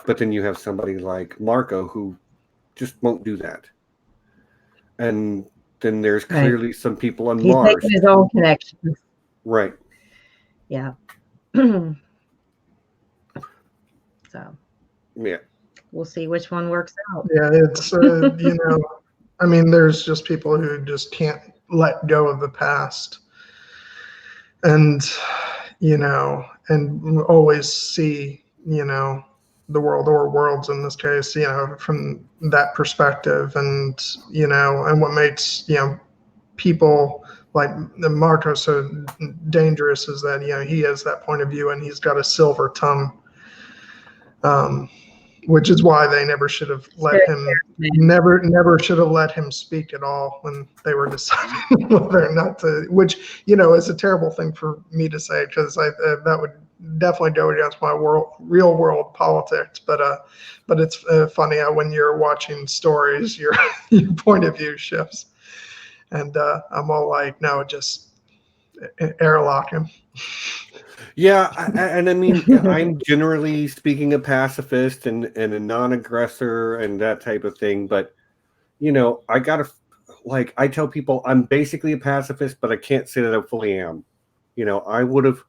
But then you have somebody like Marco who just won't do that. And then there's clearly some people on He's Mars. making his own connections. Right. Yeah. So Yeah. we'll see which one works out. Yeah, it's I mean, there's just people who just can't let go of the past, and and always see the world or worlds in this case, from that perspective, and and what makes people like Marco so dangerous is that he has that point of view and he's got a silver tongue, which is why they never should have let him never should have let him speak at all when they were deciding whether or not to, which is a terrible thing for me to say because that would definitely go against my real world politics, but it's funny how when you're watching stories your point of view shifts. And I'm all like, no, just airlock him. Yeah, and I mean, I'm generally speaking a pacifist and a non-aggressor and that type of thing, but like I tell people I'm basically a pacifist, but I can't say that I fully am. I would have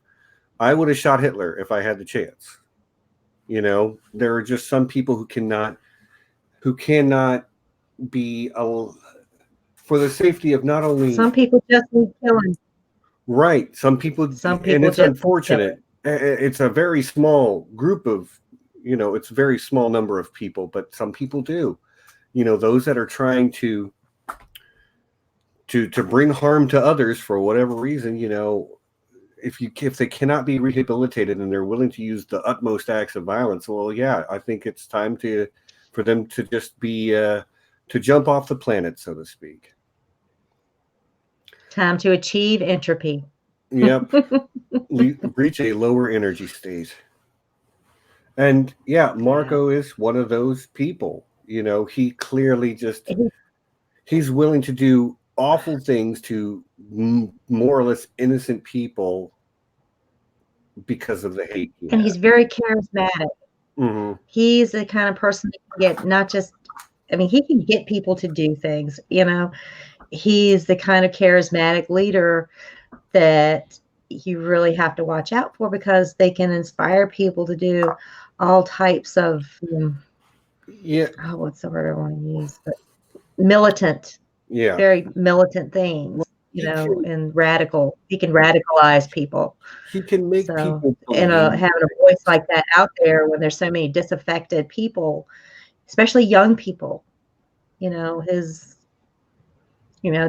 shot Hitler if I had the chance. There are just some people who cannot be for the safety of not only Some people just need killing. right. Some people, and it's just need unfortunate. It's a very small group of, it's a very small number of people, but some people do. Those that are trying to bring harm to others for whatever reason, if they cannot be rehabilitated and they're willing to use the utmost acts of violence, well, yeah, I think it's time for them to just be to jump off the planet, so to speak. Time to achieve entropy. Yep. Reach a lower energy state. And yeah, Marco is one of those people. He clearly he's willing to do awful things to more or less innocent people because of the hate. And he's very charismatic. Mm-hmm. He's the kind of person that can get not just, he can get people to do things, He's the kind of charismatic leader that you really have to watch out for because they can inspire people to do all types of, what's the word I want to use? But militant, very militant things, and radical. He can radicalize people. He can make people believe. And having a voice like that out there when there's so many disaffected people, especially young people,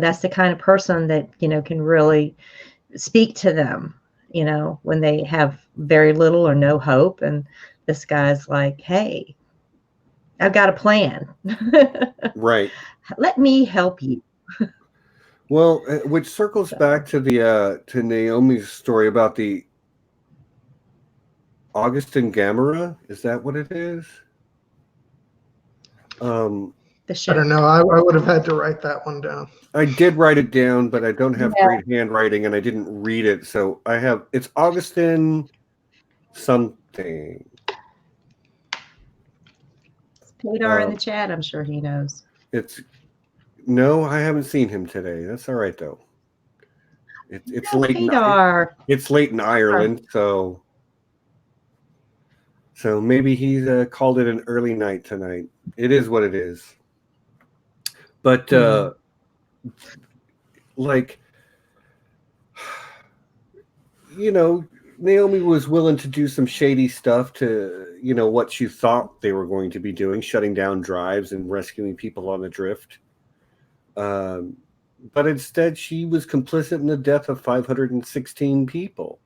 that's the kind of person that, can really speak to them, when they have very little or no hope. And this guy's like, hey, I've got a plan. Right. Let me help you. Well, which circles back to to Naomi's story about the Augustin Gamera. Is that what it is? I don't know. I would have had to write that one down. I did write it down, but I don't have great handwriting, and I didn't read it. So it's Augustin something. Peter in the chat, I'm sure he knows. No, I haven't seen him today. That's all right though. It's late. It's late in Ireland, so maybe he's called it an early night tonight. It is what it is. But Naomi was willing to do some shady stuff to, what she thought they were going to be doing, shutting down drives and rescuing people on the drift. But instead, she was complicit in the death of 516 people,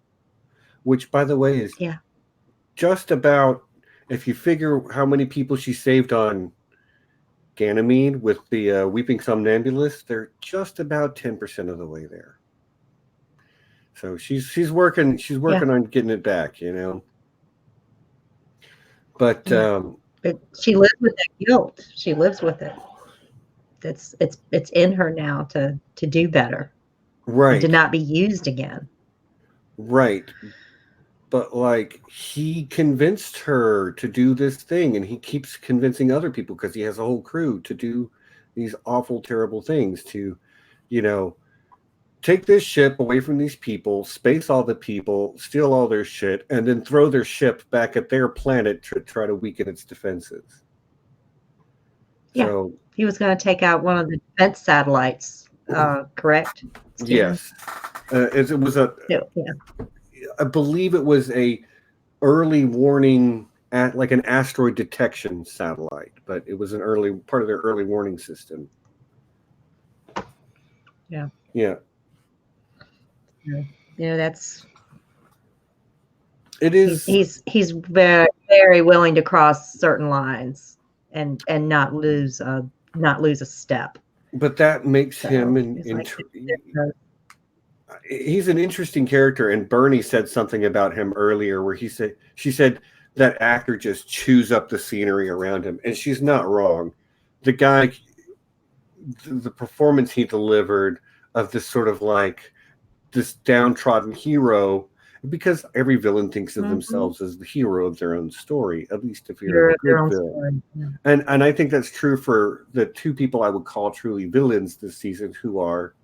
which, by the way, is just about, if you figure how many people she saved on Ganymede with the Weeping Somnambulist, they're just about 10% of the way there. So she's working on getting it back, But but she lives with that guilt. She lives with it. It's in her now to do better, right? And to not be used again, right? But he convinced her to do this thing, and he keeps convincing other people because he has a whole crew to do these awful, terrible things to, take this ship away from these people, space all the people, steal all their shit, and then throw their ship back at their planet to try to weaken its defenses. Yeah, so, he was going to take out one of the defense satellites, correct? Steven? Yes. It was I believe it was a early warning at an asteroid detection satellite, but it was an early part of their early warning system. Yeah. Yeah. It is. He's very, very willing to cross certain lines and not lose a step. But that makes him he's an interesting character. And Bernie said something about him earlier where she said that actor just chews up the scenery around him, and she's not wrong. The guy, the performance he delivered of this sort of this downtrodden hero, because every villain thinks of Mhm. themselves as the hero of their own story, at least if you're You're a their good own villain. story. Yeah. And I think that's true for the two people I would call truly villains this season, who are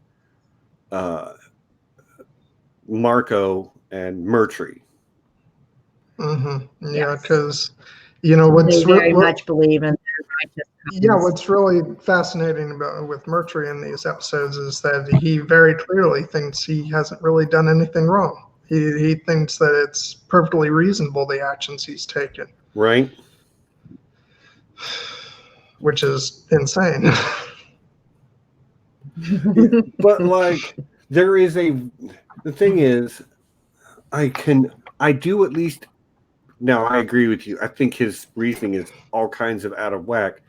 Marco and Murtry. Mm-hmm. Yeah, Yes. because what's They very much believe in their righteous cause. what's really fascinating about with Murtry in these episodes is that he very clearly thinks he hasn't really done anything wrong. He thinks that it's perfectly reasonable, the actions he's taken, Right? which is insane. But like, the thing is, I do at least. Now, I agree with you. I think his reasoning is all kinds of out of whack,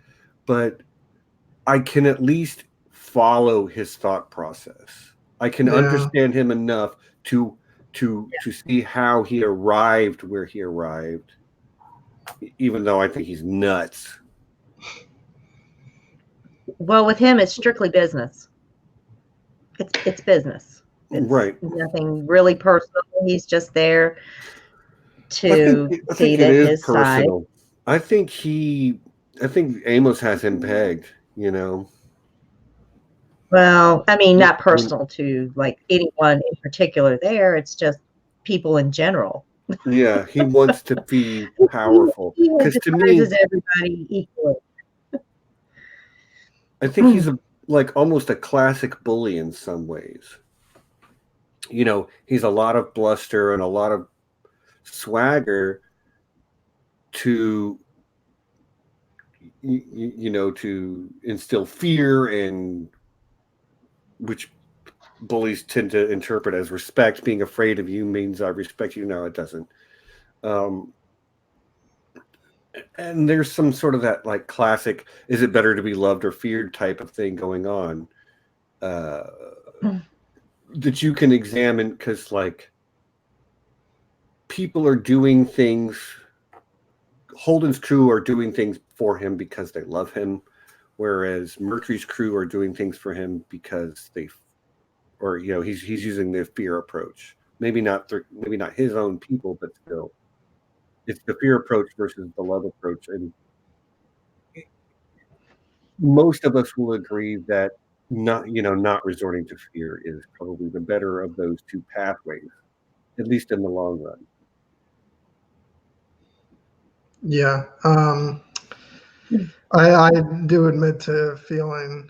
but I can at least follow his thought process. I can Yeah. understand him enough to see how he arrived where he arrived, even though I think he's nuts. Well, with him, it's strictly business. It's business. It's Right. nothing really personal. He's just there I to think see it that is his side. personal. I think Amos has him pegged, you know. Well, I mean, not personal to like anyone in particular there. It's just people in general. Yeah, he wants to be powerful. He Because to me, despises everybody equally. I think he's like almost a classic bully in some ways. You know, he's a lot of bluster and a lot of swagger to to instill fear, and which bullies tend to interpret as respect. Being afraid of you means I respect you. No, it doesn't. And there's some sort of that like classic, is it better to be loved or feared type of thing going on, that you can examine, because like people are doing things, Holden's crew are doing things for him because they love him, whereas Murtry's crew are doing things for him because he's using the fear approach. Maybe not his own people, but still, it's the fear approach versus the love approach. And most of us will agree that not resorting to fear is probably the better of those two pathways, at least in the long run. Yeah. I do admit to feeling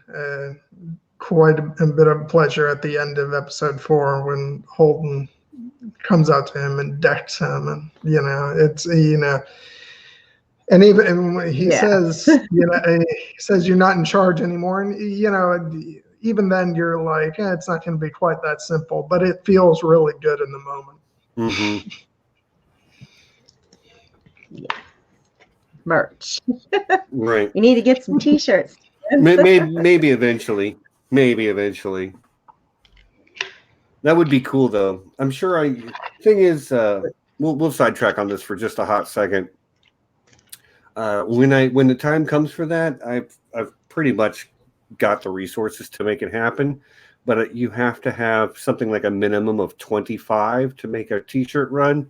quite a bit of pleasure at the end of episode 4 when Holden comes out to him and decks him, and it's and even when he says he says you're not in charge anymore, and even then you're like, it's not going to be quite that simple, but it feels really good in the moment. Mm-hmm. Yeah. Merch. Right. You need to get some T-shirts. Maybe eventually. That would be cool, though. I'm sure. Thing is, we'll sidetrack on this for just a hot second. When the time comes for that, I've pretty much got the resources to make it happen, but you have to have something like a minimum of 25 to make a T-shirt run,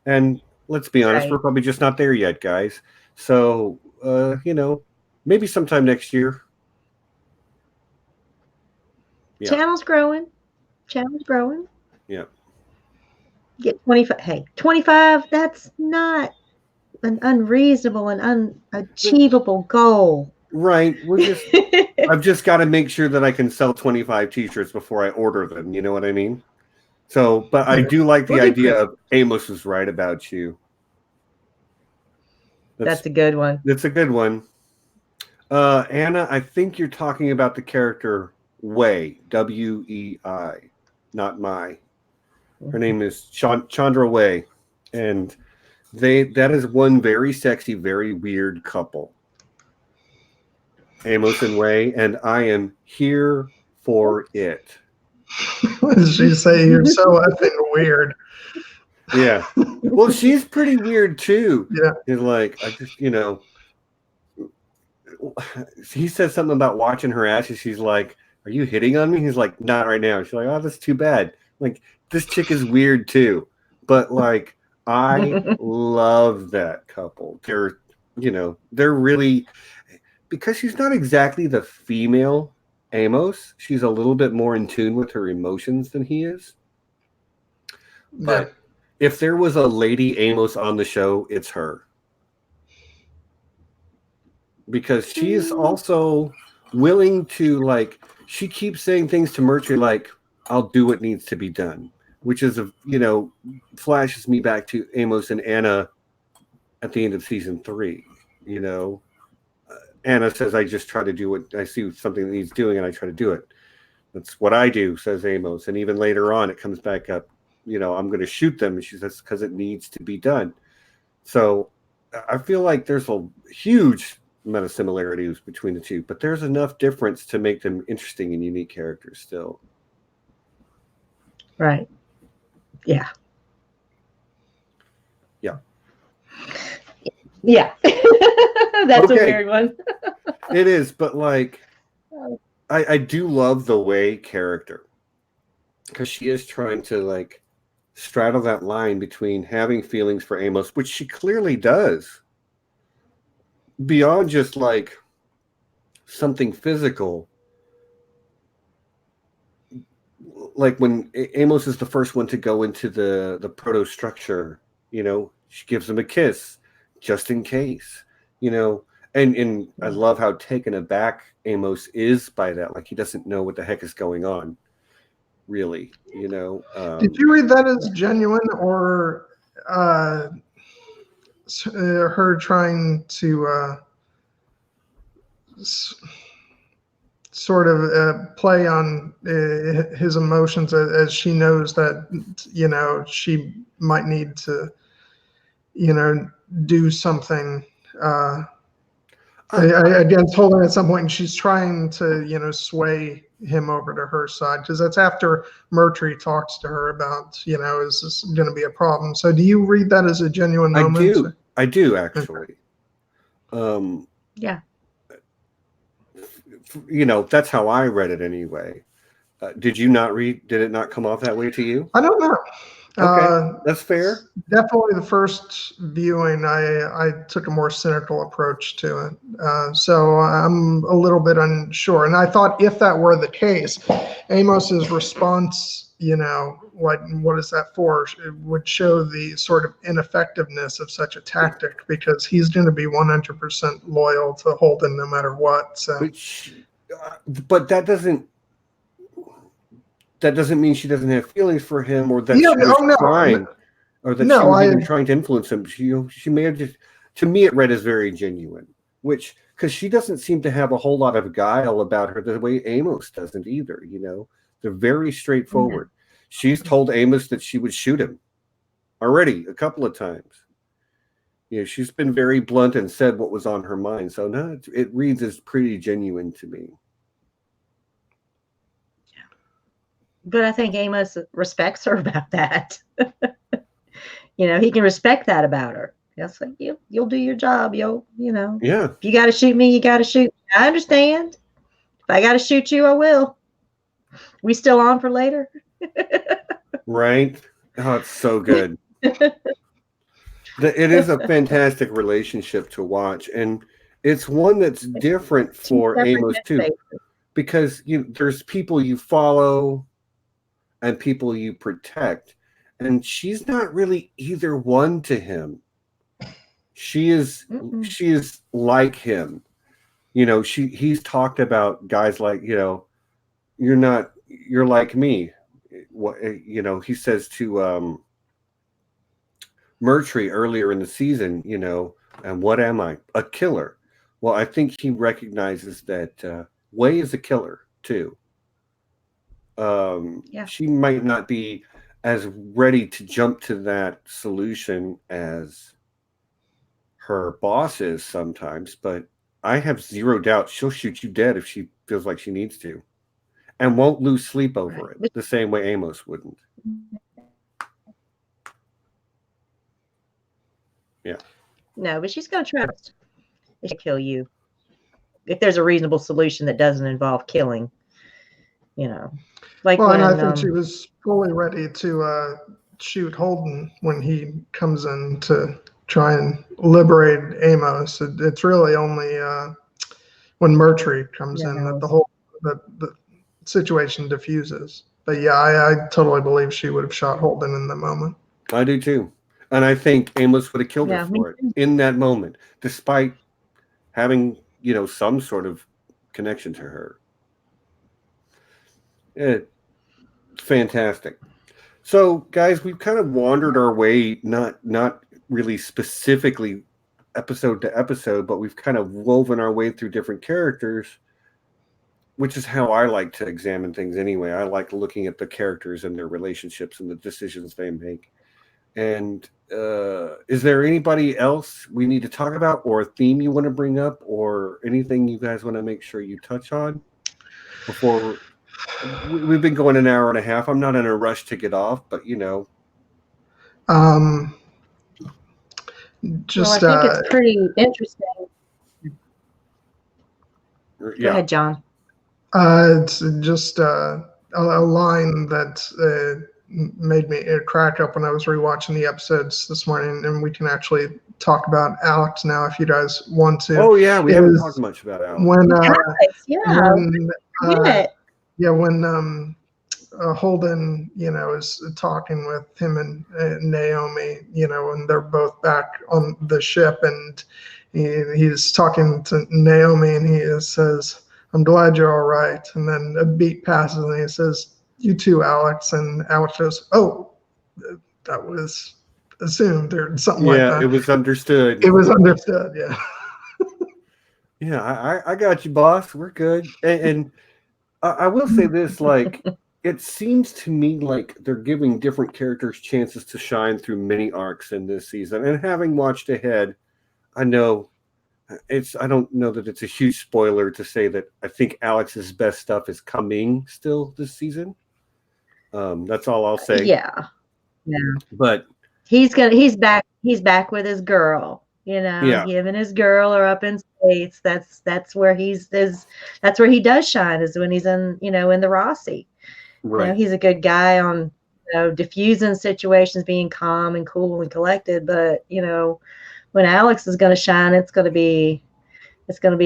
and let's be honest, Right. we're probably just not there yet, guys. So maybe sometime next year. Yeah. Channel's growing. Yeah. Get 25. Hey, 25. That's not an unreasonable and unachievable goal. Right. I've just got to make sure that I can sell 25 T-shirts before I order them. You know what I mean? So, but I do like the idea of Amos was right about you. That's a good one. That's a good one. Anna, I think you're talking about the character Wei, Wei, not Mai. Her name is Chandra Wei, and that is one very sexy, very weird couple. Amos and Wei, and I am here for it. What did she say? You're so effing weird. Yeah. Well, she's pretty weird too. Yeah. It's like, I just, he said something about watching her ass, and she's like, "Are you hitting on me?" He's like, "Not right now." She's like, "Oh, that's too bad." Like, this chick is weird too, But like, I love that couple. They're really, because she's not exactly the female Amos. She's a little bit more in tune with her emotions than he is. But if there was a lady Amos on the show, it's her. Because she is also willing to, like, she keeps saying things to Mercury like, I'll do what needs to be done, which is, flashes me back to Amos and Anna at the end of season 3. Anna says, I just try to do what I see something that needs doing and I try to do it. That's what I do, says Amos. And even later on, it comes back up, I'm going to shoot them. And she says, because it needs to be done. So I feel like there's a huge amount of similarities between the two, but there's enough difference to make them interesting and unique characters still. Right. Yeah. Yeah. Yeah. That's okay. A weird one. It is, but like, I do love the Way character, because she is trying to like straddle that line between having feelings for Amos, which she clearly does, beyond just like something physical. Like when Amos is the first one to go into the proto structure, she gives him a kiss just in case, and I love how taken aback Amos is by that. Like, he doesn't know what the heck is going on, really, Did you read that as genuine, or her trying to sort of play on his emotions as she knows that, she might need to, do something against Holden at some point, and she's trying to, sway him over to her side, because that's after Mercury talks to her about, is this going to be a problem? So do you read that as a genuine moment? I do actually. Yeah. That's how I read it anyway. Did you not read? Did it not come off that way to you? I don't know. Okay, that's fair. Definitely the first viewing, I took a more cynical approach to it. So I'm a little bit unsure. And I thought if that were the case, Amos's response, like, what is that for? It would show the sort of ineffectiveness of such a tactic, because he's going to be 100% loyal to Holden no matter what. So, but that doesn't mean she doesn't have feelings for him, or that she was trying, or that she was even trying to influence him. She may have just, to me, it read as very genuine, because she doesn't seem to have a whole lot of guile about her the way Amos doesn't either. They're very straightforward. Mm-hmm. She's told Amos that she would shoot him already a couple of times. She's been very blunt and said what was on her mind. So no, it reads as pretty genuine to me. But I think Amos respects her about that. He can respect that about her. It's like, you'll do your job. Yeah. If you got to shoot me, you got to shoot me. I understand. If I got to shoot you, I will. We still on for later? Right? Oh, it's so good. It is a fantastic relationship to watch. And it's one that's different for Amos too. Because there's people you follow and people you protect, and she's not really either one to him. She is like him. He's talked about guys like, you're like me. He says to Mercury earlier in the season, and what am I? A killer. Well, I think he recognizes that Way is a killer too. She might not be as ready to jump to that solution as her boss is sometimes, but I have zero doubt she'll shoot you dead if she feels like she needs to, and won't lose sleep over it the same way Amos wouldn't. Yeah. No, but she's going to try to kill you if there's a reasonable solution that doesn't involve killing. Like, and I think she was fully ready to shoot Holden when he comes in to try and liberate Amos. It's really only when Murtry comes in that the situation diffuses. But yeah, I totally believe she would have shot Holden in the moment. I do too. And I think Amos would have killed her for it in that moment, despite having, some sort of connection to her. Fantastic. So, guys, we've kind of wandered our way, not really specifically episode to episode, but we've kind of woven our way through different characters, which is how I like to examine things anyway. I like looking at the characters and their relationships and the decisions they make. And is there anybody else we need to talk about, or a theme you want to bring up, or anything you guys want to make sure you touch on before we've been going an hour and a half? I'm not in a rush to get off, but Just I think it's pretty interesting. Yeah. Go ahead, John. It's just a line that made me crack up when I was rewatching the episodes this morning, and we can actually talk about Alex now if you guys want to. Oh yeah, we haven't talked much about Alex. When Holden, is talking with him and Naomi, and they're both back on the ship, and he's talking to Naomi, and he says, "I'm glad you're all right." And then a beat passes, and he says, "You too, Alex." And Alex goes, "Oh, that was assumed," or something like that. Yeah, it was understood. It was understood, yeah. Yeah, I got you, boss. We're good. And I will say this, like, it seems to me like they're giving different characters chances to shine through many arcs in this season. And having watched ahead, I don't know that it's a huge spoiler to say that I think Alex's best stuff is coming still this season. That's all I'll say. Yeah. But he's back with his girl. Him and his girl are up in space. That's where that's where he does shine, is when he's in in the Rossi. Right. He's a good guy on diffusing situations, being calm and cool and collected. But when Alex is going to shine, it's going to be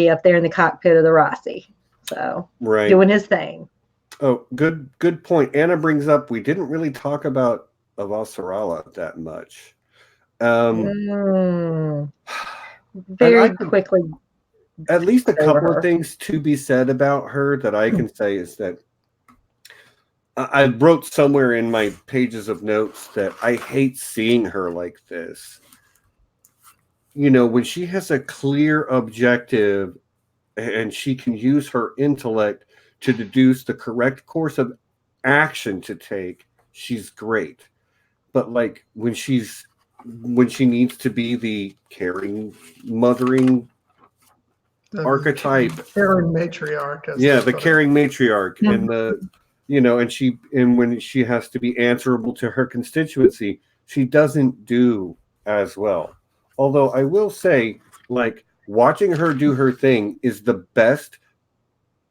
up there in the cockpit of the Rossi. So doing his thing. Oh, good point. Anna brings up, we didn't really talk about Sharla that much. Very quickly. At least a couple of things to be said about her that I can say is that I wrote somewhere in my pages of notes that I hate seeing her like this. When she has a clear objective and she can use her intellect to deduce the correct course of action to take, she's great. But like when she needs to be the caring, mothering archetype, caring matriarch. The caring matriarch, and and when she has to be answerable to her constituency, she doesn't do as well. Although I will say, like, watching her do her thing is the best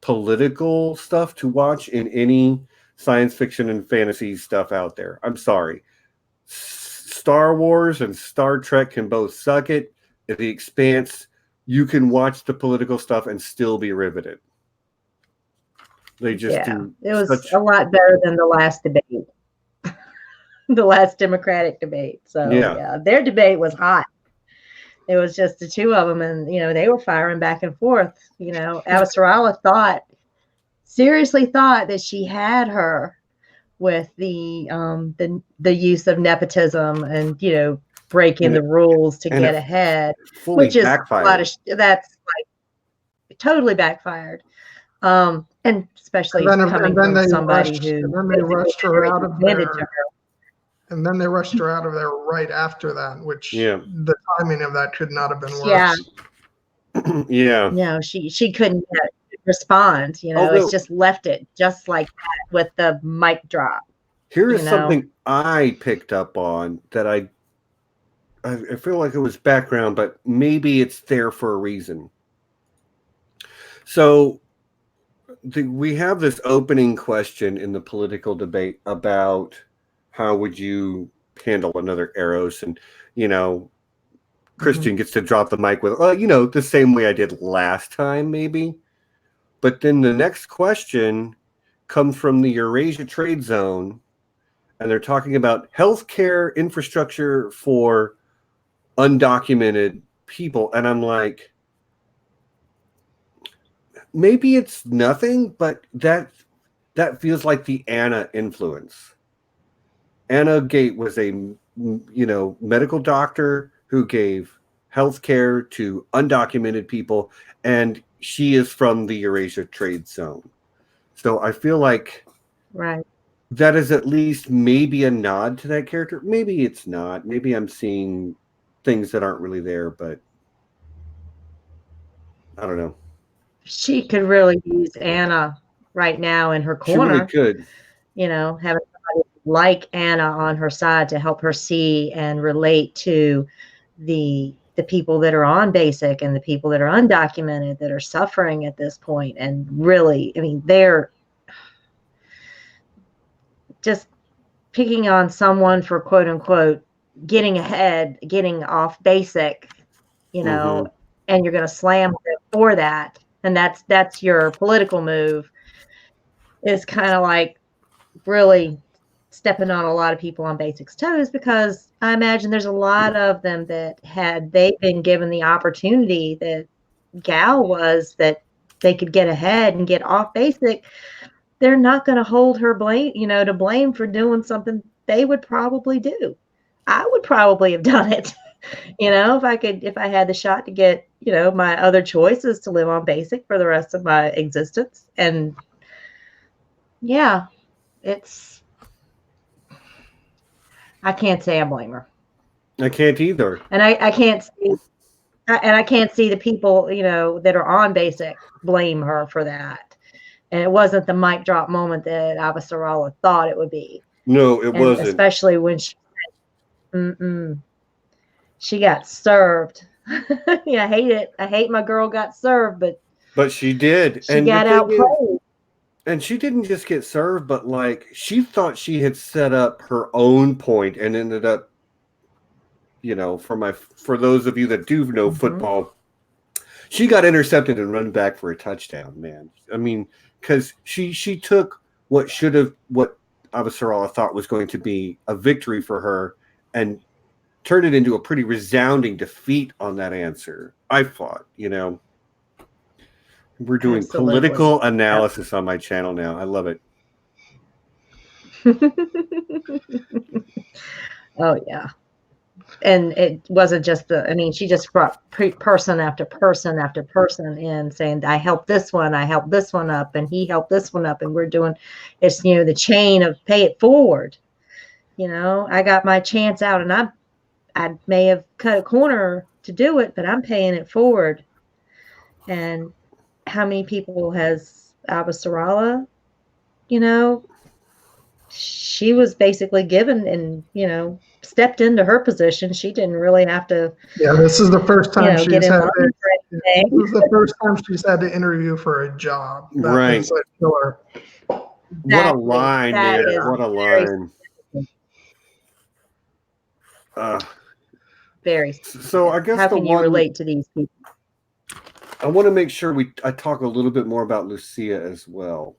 political stuff to watch in any science fiction and fantasy stuff out there. I'm sorry. Star Wars and Star Trek can both suck it. At The Expanse, you can watch the political stuff and still be riveted. They just do. It was a lot better than the last debate, the last Democratic debate. So their debate was hot. It was just the two of them, and they were firing back and forth. Sharla seriously thought that she had her with the use of nepotism and breaking the rules to get ahead, which is backfired. That's like totally backfired. And especially coming from somebody who rushed her out of there. And then they rushed her out of there right after that, which the timing of that could not have been worse. No, she couldn't respond. It's just left it just like that with the mic drop. Here is something I picked up on that I feel like it was background, but maybe it's there for a reason. So we have this opening question in the political debate about how would you handle another Eros? And, Mm-hmm. Christian gets to drop the mic with, the same way I did last time, maybe. But then the next question comes from the Eurasia Trade Zone, and they're talking about healthcare infrastructure for undocumented people. And I'm like, maybe it's nothing, but that feels like the Anna influence. Anna Gate was a medical doctor who gave health care to undocumented people, and she is from the Eurasia Trade Zone. So I feel like Right. that is at least maybe a nod to that character. Maybe it's not. Maybe I'm seeing things that aren't really there, but I don't know. She could really use Anna right now in her She really corner, could. having somebody like Anna on her side to help her see and relate to the people that are on basic and the people that are undocumented that are suffering at this point. And really, I mean, they're just picking on someone for quote unquote getting ahead, getting off basic, Mm-hmm. and you're going to slam them for that. And that's your political move, is kind of like really stepping on a lot of people on basics toes, because I imagine there's a lot of them that had they been given the opportunity that Gal was, that they could get ahead and get off basic, they're not going to hold her to blame for doing something they would probably do. I would probably have done it, if I had the shot to get, my other choice is to live on basic for the rest of my existence. And yeah, I can't say I blame her. I can't either. And I can't see, and I can't see the people, that are on basic blame her for that. And it wasn't the mic drop moment that Avasarala thought it would be. No, it And wasn't. especially when she got served. I hate it. I hate my girl got served, But she did. she got outplayed. And she didn't just get served, but like she thought she had set up her own point and ended up, for those of you that do know football, she got intercepted and run back for a touchdown, man. I mean, because she took what Avasarala thought was going to be a victory for her and turned it into a pretty resounding defeat on that answer. I thought, We're doing Absolutely. political analysis on my channel now. I love it. Oh, yeah. And it wasn't just she just brought person after person after person in, saying, I helped this one up, and he helped this one up, and we're doing, it's, the chain of pay it forward. I got my chance out, and I may have cut a corner to do it, but I'm paying it forward. And how many people has Avasarala, she was basically given and, stepped into her position. She didn't really have to. Yeah, this is the first time she's get in had line for anything. this is the first time she's had to interview for a job. That Right. is a killer. What a line, That man. is What a very line. Very. So I guess How can you relate to these people? I want to make sure I talk a little bit more about Lucia as well,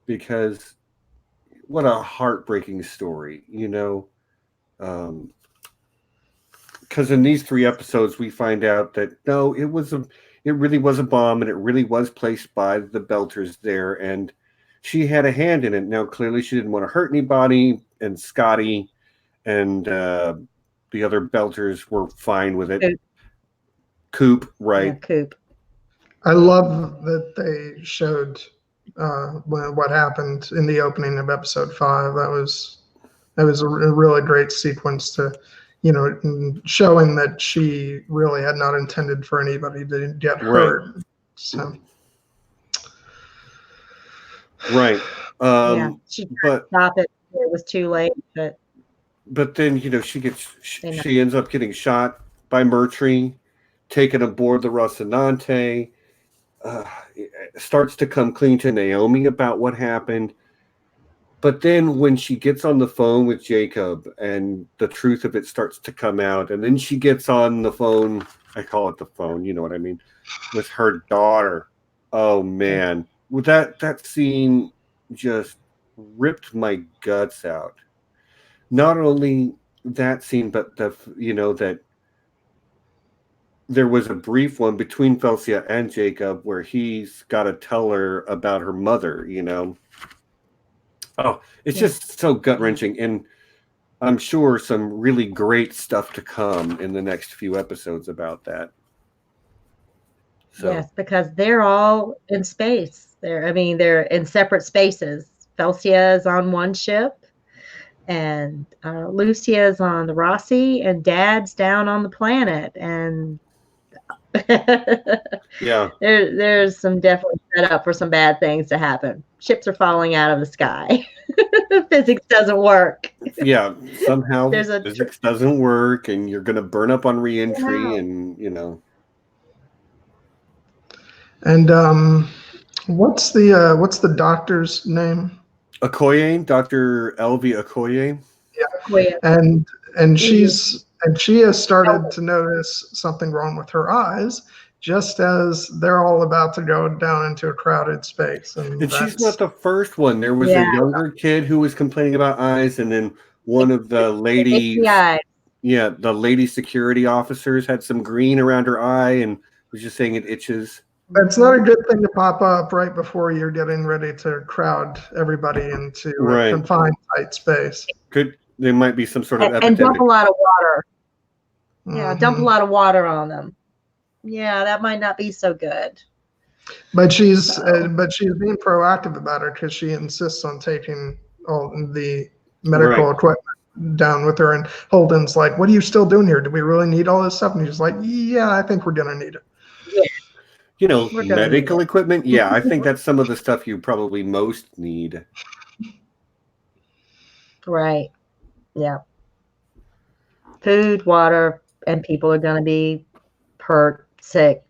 because what a heartbreaking story, because in these 3 episodes we find out that no, it really was a bomb, and it really was placed by the Belters there, and she had a hand in it. Now clearly she didn't want to hurt anybody, and Scotty and the other Belters were fine with it. Coop, right? Yeah, Coop. I love that they showed what happened in the opening of episode 5. That was a really great sequence to, showing that she really had not intended for anybody to get hurt. Right. So. Right. Yeah, she tried to stop it. It was too late. But then, she ends up getting shot by Murtry, taken aboard the Rocinante. Starts to come clean to Naomi about what happened. But then when she gets on the phone with Jacob and the truth of it starts to come out, and then she gets on the phone, I call it the phone, you know what I mean, with her daughter. Oh man, with that scene just ripped my guts out. Not only that scene, but that there was a brief one between Felsia and Jacob where he's got to tell her about her mother. Oh, it's just so gut wrenching, and I'm sure some really great stuff to come in the next few episodes about that. So. Yes, because they're all in space. They're in separate spaces. Felsia is on one ship, and Lucia is on the Rossi, and Dad's down on the planet. And Yeah, there's some definitely set up for some bad things to happen. Ships are falling out of the sky. Physics doesn't work. Yeah, somehow physics doesn't work, and you're gonna burn up on reentry, and And what's the doctor's name? Okoye, Dr. Elvie Okoye. Yeah, and she has started to notice something wrong with her eyes, just as they're all about to go down into a crowded space. And she's not the first one. There was a younger kid who was complaining about eyes, and then one of the lady, the lady security officers had some green around her eye and was just saying it itches. That's not a good thing to pop up right before you're getting ready to crowd everybody into a confined, tight space. There might be some sort of epidemic. And dump a lot of water. Yeah, dump a lot of water on them. Yeah, that might not be so good. But she's being proactive about it, because she insists on taking all the medical equipment down with her. And Holden's like, "What are you still doing here? Do we really need all this stuff?" And he's like, "Yeah, I think we're gonna need it." Yeah. Medical equipment. Yeah, I think that's some of the stuff you probably most need. Right. Yeah. Food, water, and people are going to be hurt, sick.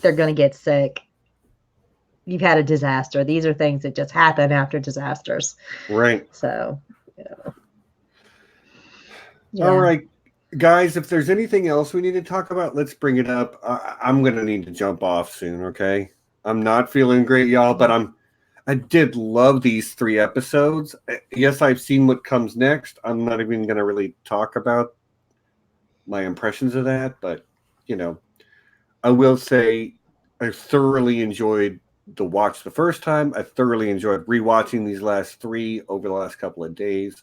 They're going to get sick. You've had a disaster. These are things that just happen after disasters. Right. So, All right, guys, if there's anything else we need to talk about, let's bring it up. I'm going to need to jump off soon, okay? I'm not feeling great, y'all, but I did love these 3 episodes. Yes, I've seen what comes next. I'm not even going to really talk about my impressions of that, but, I will say I thoroughly enjoyed the watch the first time. I thoroughly enjoyed rewatching these last 3 over the last couple of days.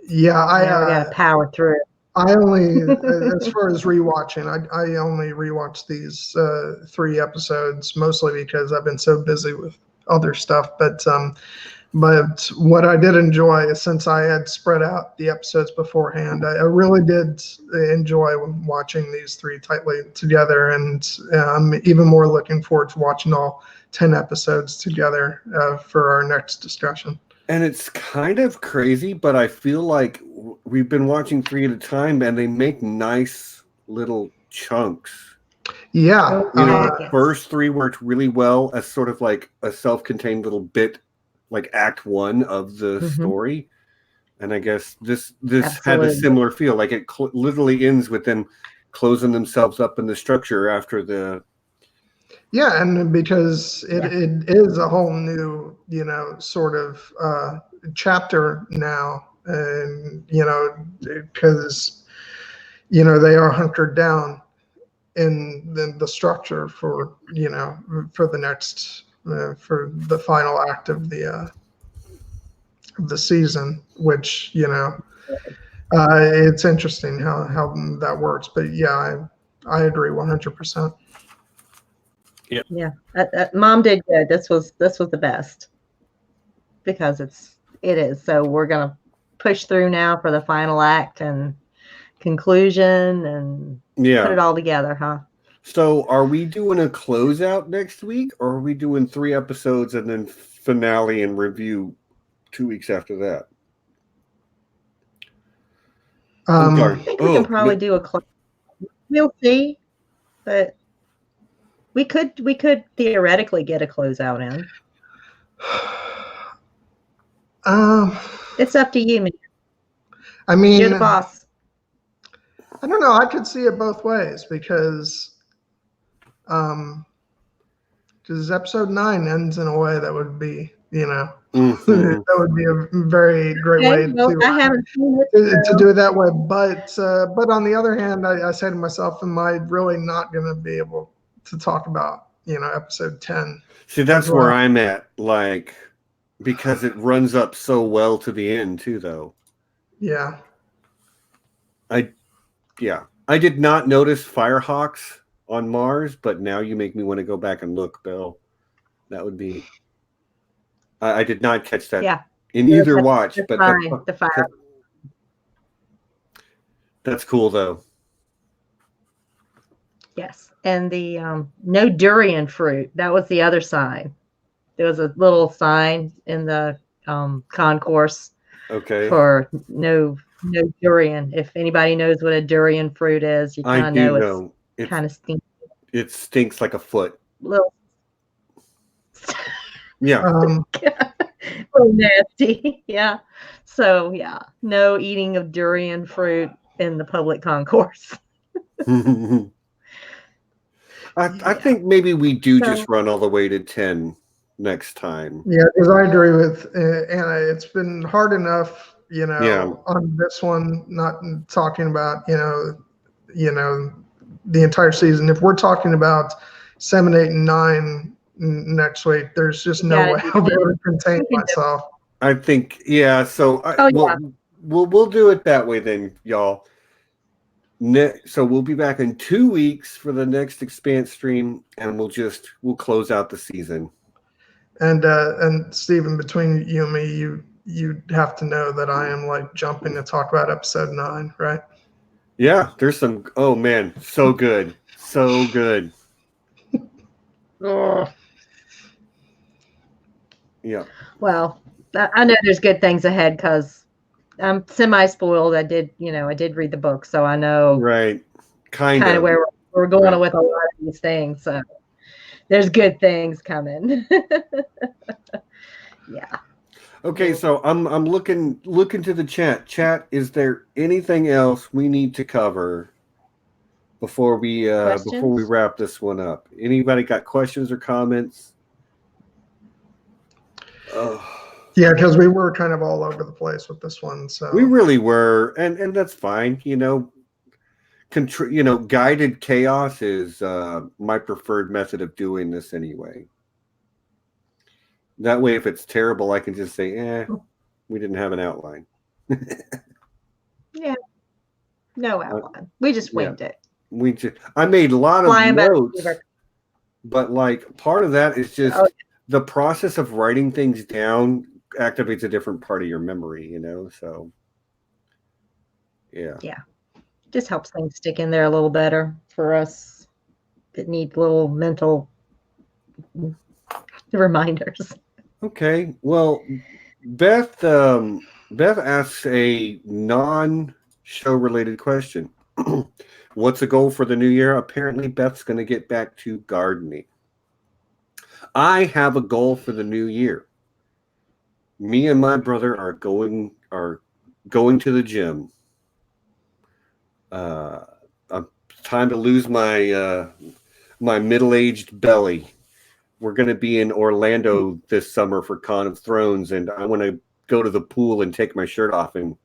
Yeah, I gotta power through. I only, as far as rewatching, I only rewatched these 3 episodes, mostly because I've been so busy with other stuff. But what I did enjoy, since I had spread out the episodes beforehand, I really did enjoy watching these 3 tightly together, and I'm even more looking forward to watching all 10 episodes together for our next discussion. And it's kind of crazy, but I feel like we've been watching 3 at a time, and they make nice little chunks. Yeah. First 3 worked really well as sort of like a self-contained little bit, like Act 1 of the story. And I guess this had a similar feel. Like it literally ends with them closing themselves up in the structure after the... Yeah, and because it is a whole new, sort of chapter now, and because they are hunkered down in the structure for for the next for the final act of the season, which it's interesting how that works. But yeah, I agree 100%. Yeah. Mom did good. This was the best, because it is. So we're gonna push through now for the final act and conclusion and put it all together, huh? So are we doing a closeout next week, or are we doing 3 episodes and then finale and review 2 weeks after that? I think we can probably do a close. We'll see, but we could theoretically get a closeout in. It's up to you, man. I mean, You're the boss. I don't know. I could see it both ways because episode 9 ends in a way that would be, that would be a very great way I haven't seen it, to do it that way. But on the other hand, I say to myself, am I really not going to be able to talk about, episode 10? See, that's where I'm at, like, because it runs up so well to the end too, though. Yeah. I did not notice Firehawks on Mars, but now you make me want to go back and look, Bill. That would be. I did not catch that in either watch, but the fire. That's cool, though. Yes, and the no durian fruit. That was the other sign. There was a little sign in the concourse. Okay. For no durian. If anybody knows what a durian fruit is, you kind of know it's kind of stinky. It stinks like a foot. Little. Yeah. A little nasty. Yeah. So yeah, no eating of durian fruit in the public concourse. I think maybe we do just run all the way to 10 next time. Yeah, because I agree with Anna. It's been hard enough, on this one, not talking about, the entire season. If we're talking about 7, 8, and 9 next week, there's just no way I'll be able to contain myself. I think, yeah. So we'll do it that way then, y'all. So we'll be back in 2 weeks for the next Expanse stream, and we'll close out the season. And Stephen, between you and me, you have to know that I am like jumping to talk about episode 9, right? Yeah, there's some. Oh man, so good, so good. Yeah. Well, I know there's good things ahead because I'm semi-spoiled. I did read the book, so I know kind of where we're going with a lot of these things. So there's good things coming. Yeah. Okay, so I'm looking to the chat. Chat, is there anything else we need to cover before we wrap this one up? Anybody got questions or comments? Yeah, because we were kind of all over the place with this one. So we really were, and that's fine. Guided chaos is my preferred method of doing this anyway. That way, if it's terrible, I can just say, we didn't have an outline. Yeah. No outline. We just winged it. I made a lot of notes, but like part of that is just the process of writing things down activates a different part of your memory, so yeah. Just helps things stick in there a little better for us that need little mental reminders. Okay, well, Beth asks a non-show related question. What's a goal for the new year? Apparently Beth's going to get back to gardening. I have a goal for the new year. Me and my brother are going to the gym. Time to lose my middle-aged belly. We're going to be in Orlando this summer for Con of Thrones, and I want to go to the pool and take my shirt off and,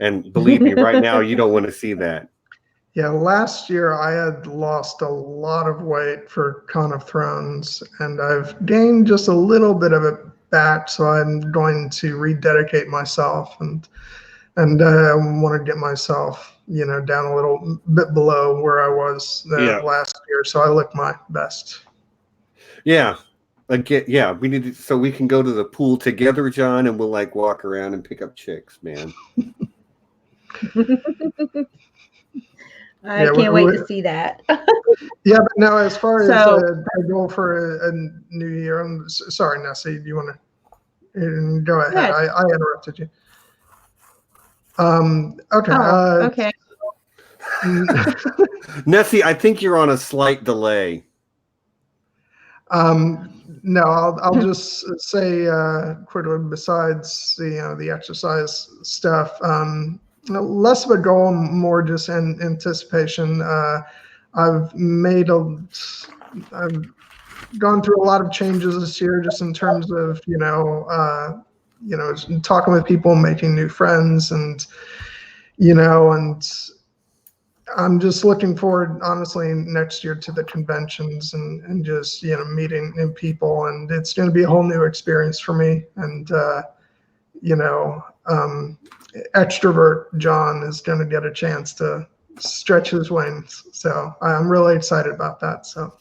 and believe me, right now, you don't want to see that. Yeah, last year I had lost a lot of weight for Con of Thrones, and I've gained just a little bit of it back, so I'm going to rededicate myself, and I want to get myself, down a little bit below where I was last year, so I look my best. Yeah. Again, we need to, so we can go to the pool together, John, and we'll like walk around and pick up chicks, man. I can't wait to see that. Yeah, but now as far as a goal for a new year, I'm sorry, Nessie, do you want to go ahead? I interrupted you. Okay. Okay. Nessie, I think you're on a slight delay. No, I'll just say quickly. Besides the exercise stuff, less of a goal, more just in anticipation. I've gone through a lot of changes this year, just in terms of talking with people, making new friends, and and I'm just looking forward, honestly, next year to the conventions and just meeting new people, and it's going to be a whole new experience for me. And extrovert John is going to get a chance to stretch his wings, so I'm really excited about that. So,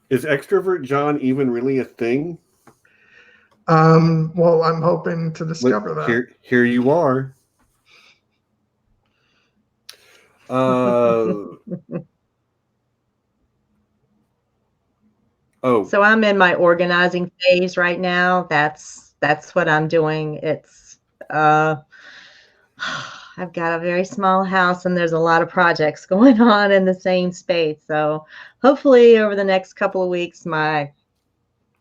is extrovert John even really a thing? well, I'm hoping to discover that. Here you are. So I'm in my organizing phase right now. That's what I'm doing. It's I've got a very small house and there's a lot of projects going on in the same space. So hopefully over the next couple of weeks, my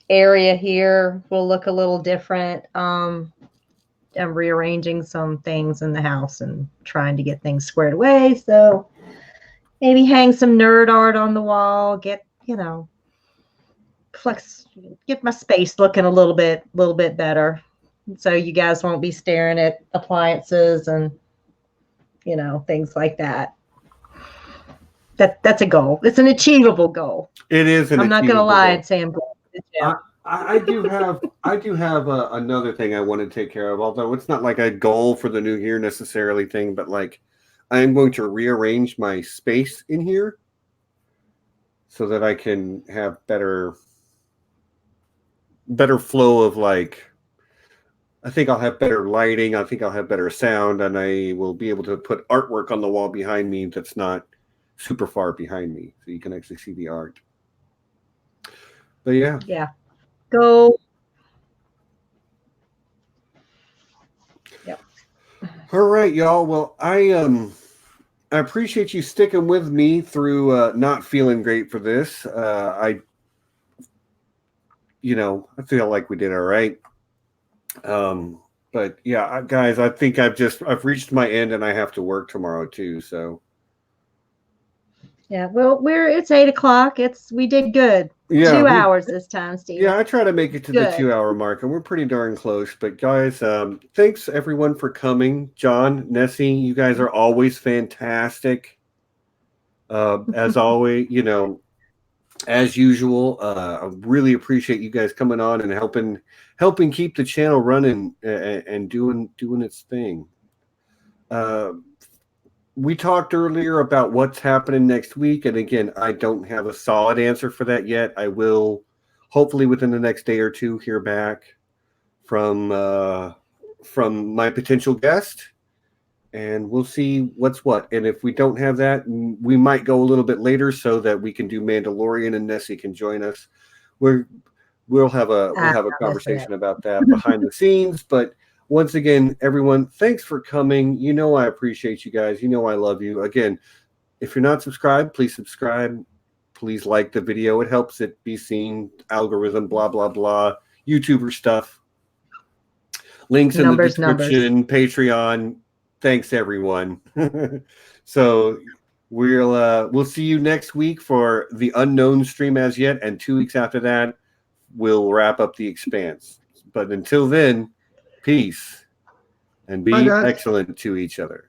area here will look a little different. I'm rearranging some things in the house and trying to get things squared away. So maybe hang some nerd art on the wall, get my space looking a little bit better, so you guys won't be staring at appliances and things like that. That's a goal. It's an achievable goal. It is. I'm not gonna lie and say I'm going to the gym. I do have another thing I want to take care of, although it's not like a goal for the new year necessarily thing, but like I am going to rearrange my space in here so that I can have better flow of I think I'll have better lighting. I think I'll have better sound, and I will be able to put artwork on the wall behind me that's not super far behind me, so you can actually see the art. But yeah. Go. Yep. All right, y'all. Well, I appreciate you sticking with me through not feeling great for this. I feel like we did all right. But yeah, guys, I think I've reached my end and I have to work tomorrow too. So yeah, well, it's 8:00. We did good. Yeah, 2 hours this time, Steve. Yeah, I try to make it to the 2 hour mark, and we're pretty darn close. But guys, thanks everyone for coming. John, Nessie, you guys are always fantastic. As always, as usual, I really appreciate you guys coming on and helping keep the channel running and doing its thing. We talked earlier about what's happening next week, and again, I don't have a solid answer for that yet. I will hopefully within the next day or two hear back from my potential guest, and we'll see what's what. And if we don't have that, we might go a little bit later so that we can do Mandalorian and Nessie can join us. We'll have a conversation about that behind the scenes. But once again, everyone, thanks for coming. I appreciate you guys. I love you. Again, if you're not subscribed, please subscribe. Please like the video. It helps it be seen. Algorithm, blah, blah, blah. YouTuber stuff. Links in the description. Patreon. Thanks, everyone. So we'll see you next week for the unknown stream as yet. And 2 weeks after that, we'll wrap up the Expanse. But until then, peace and be excellent to each other.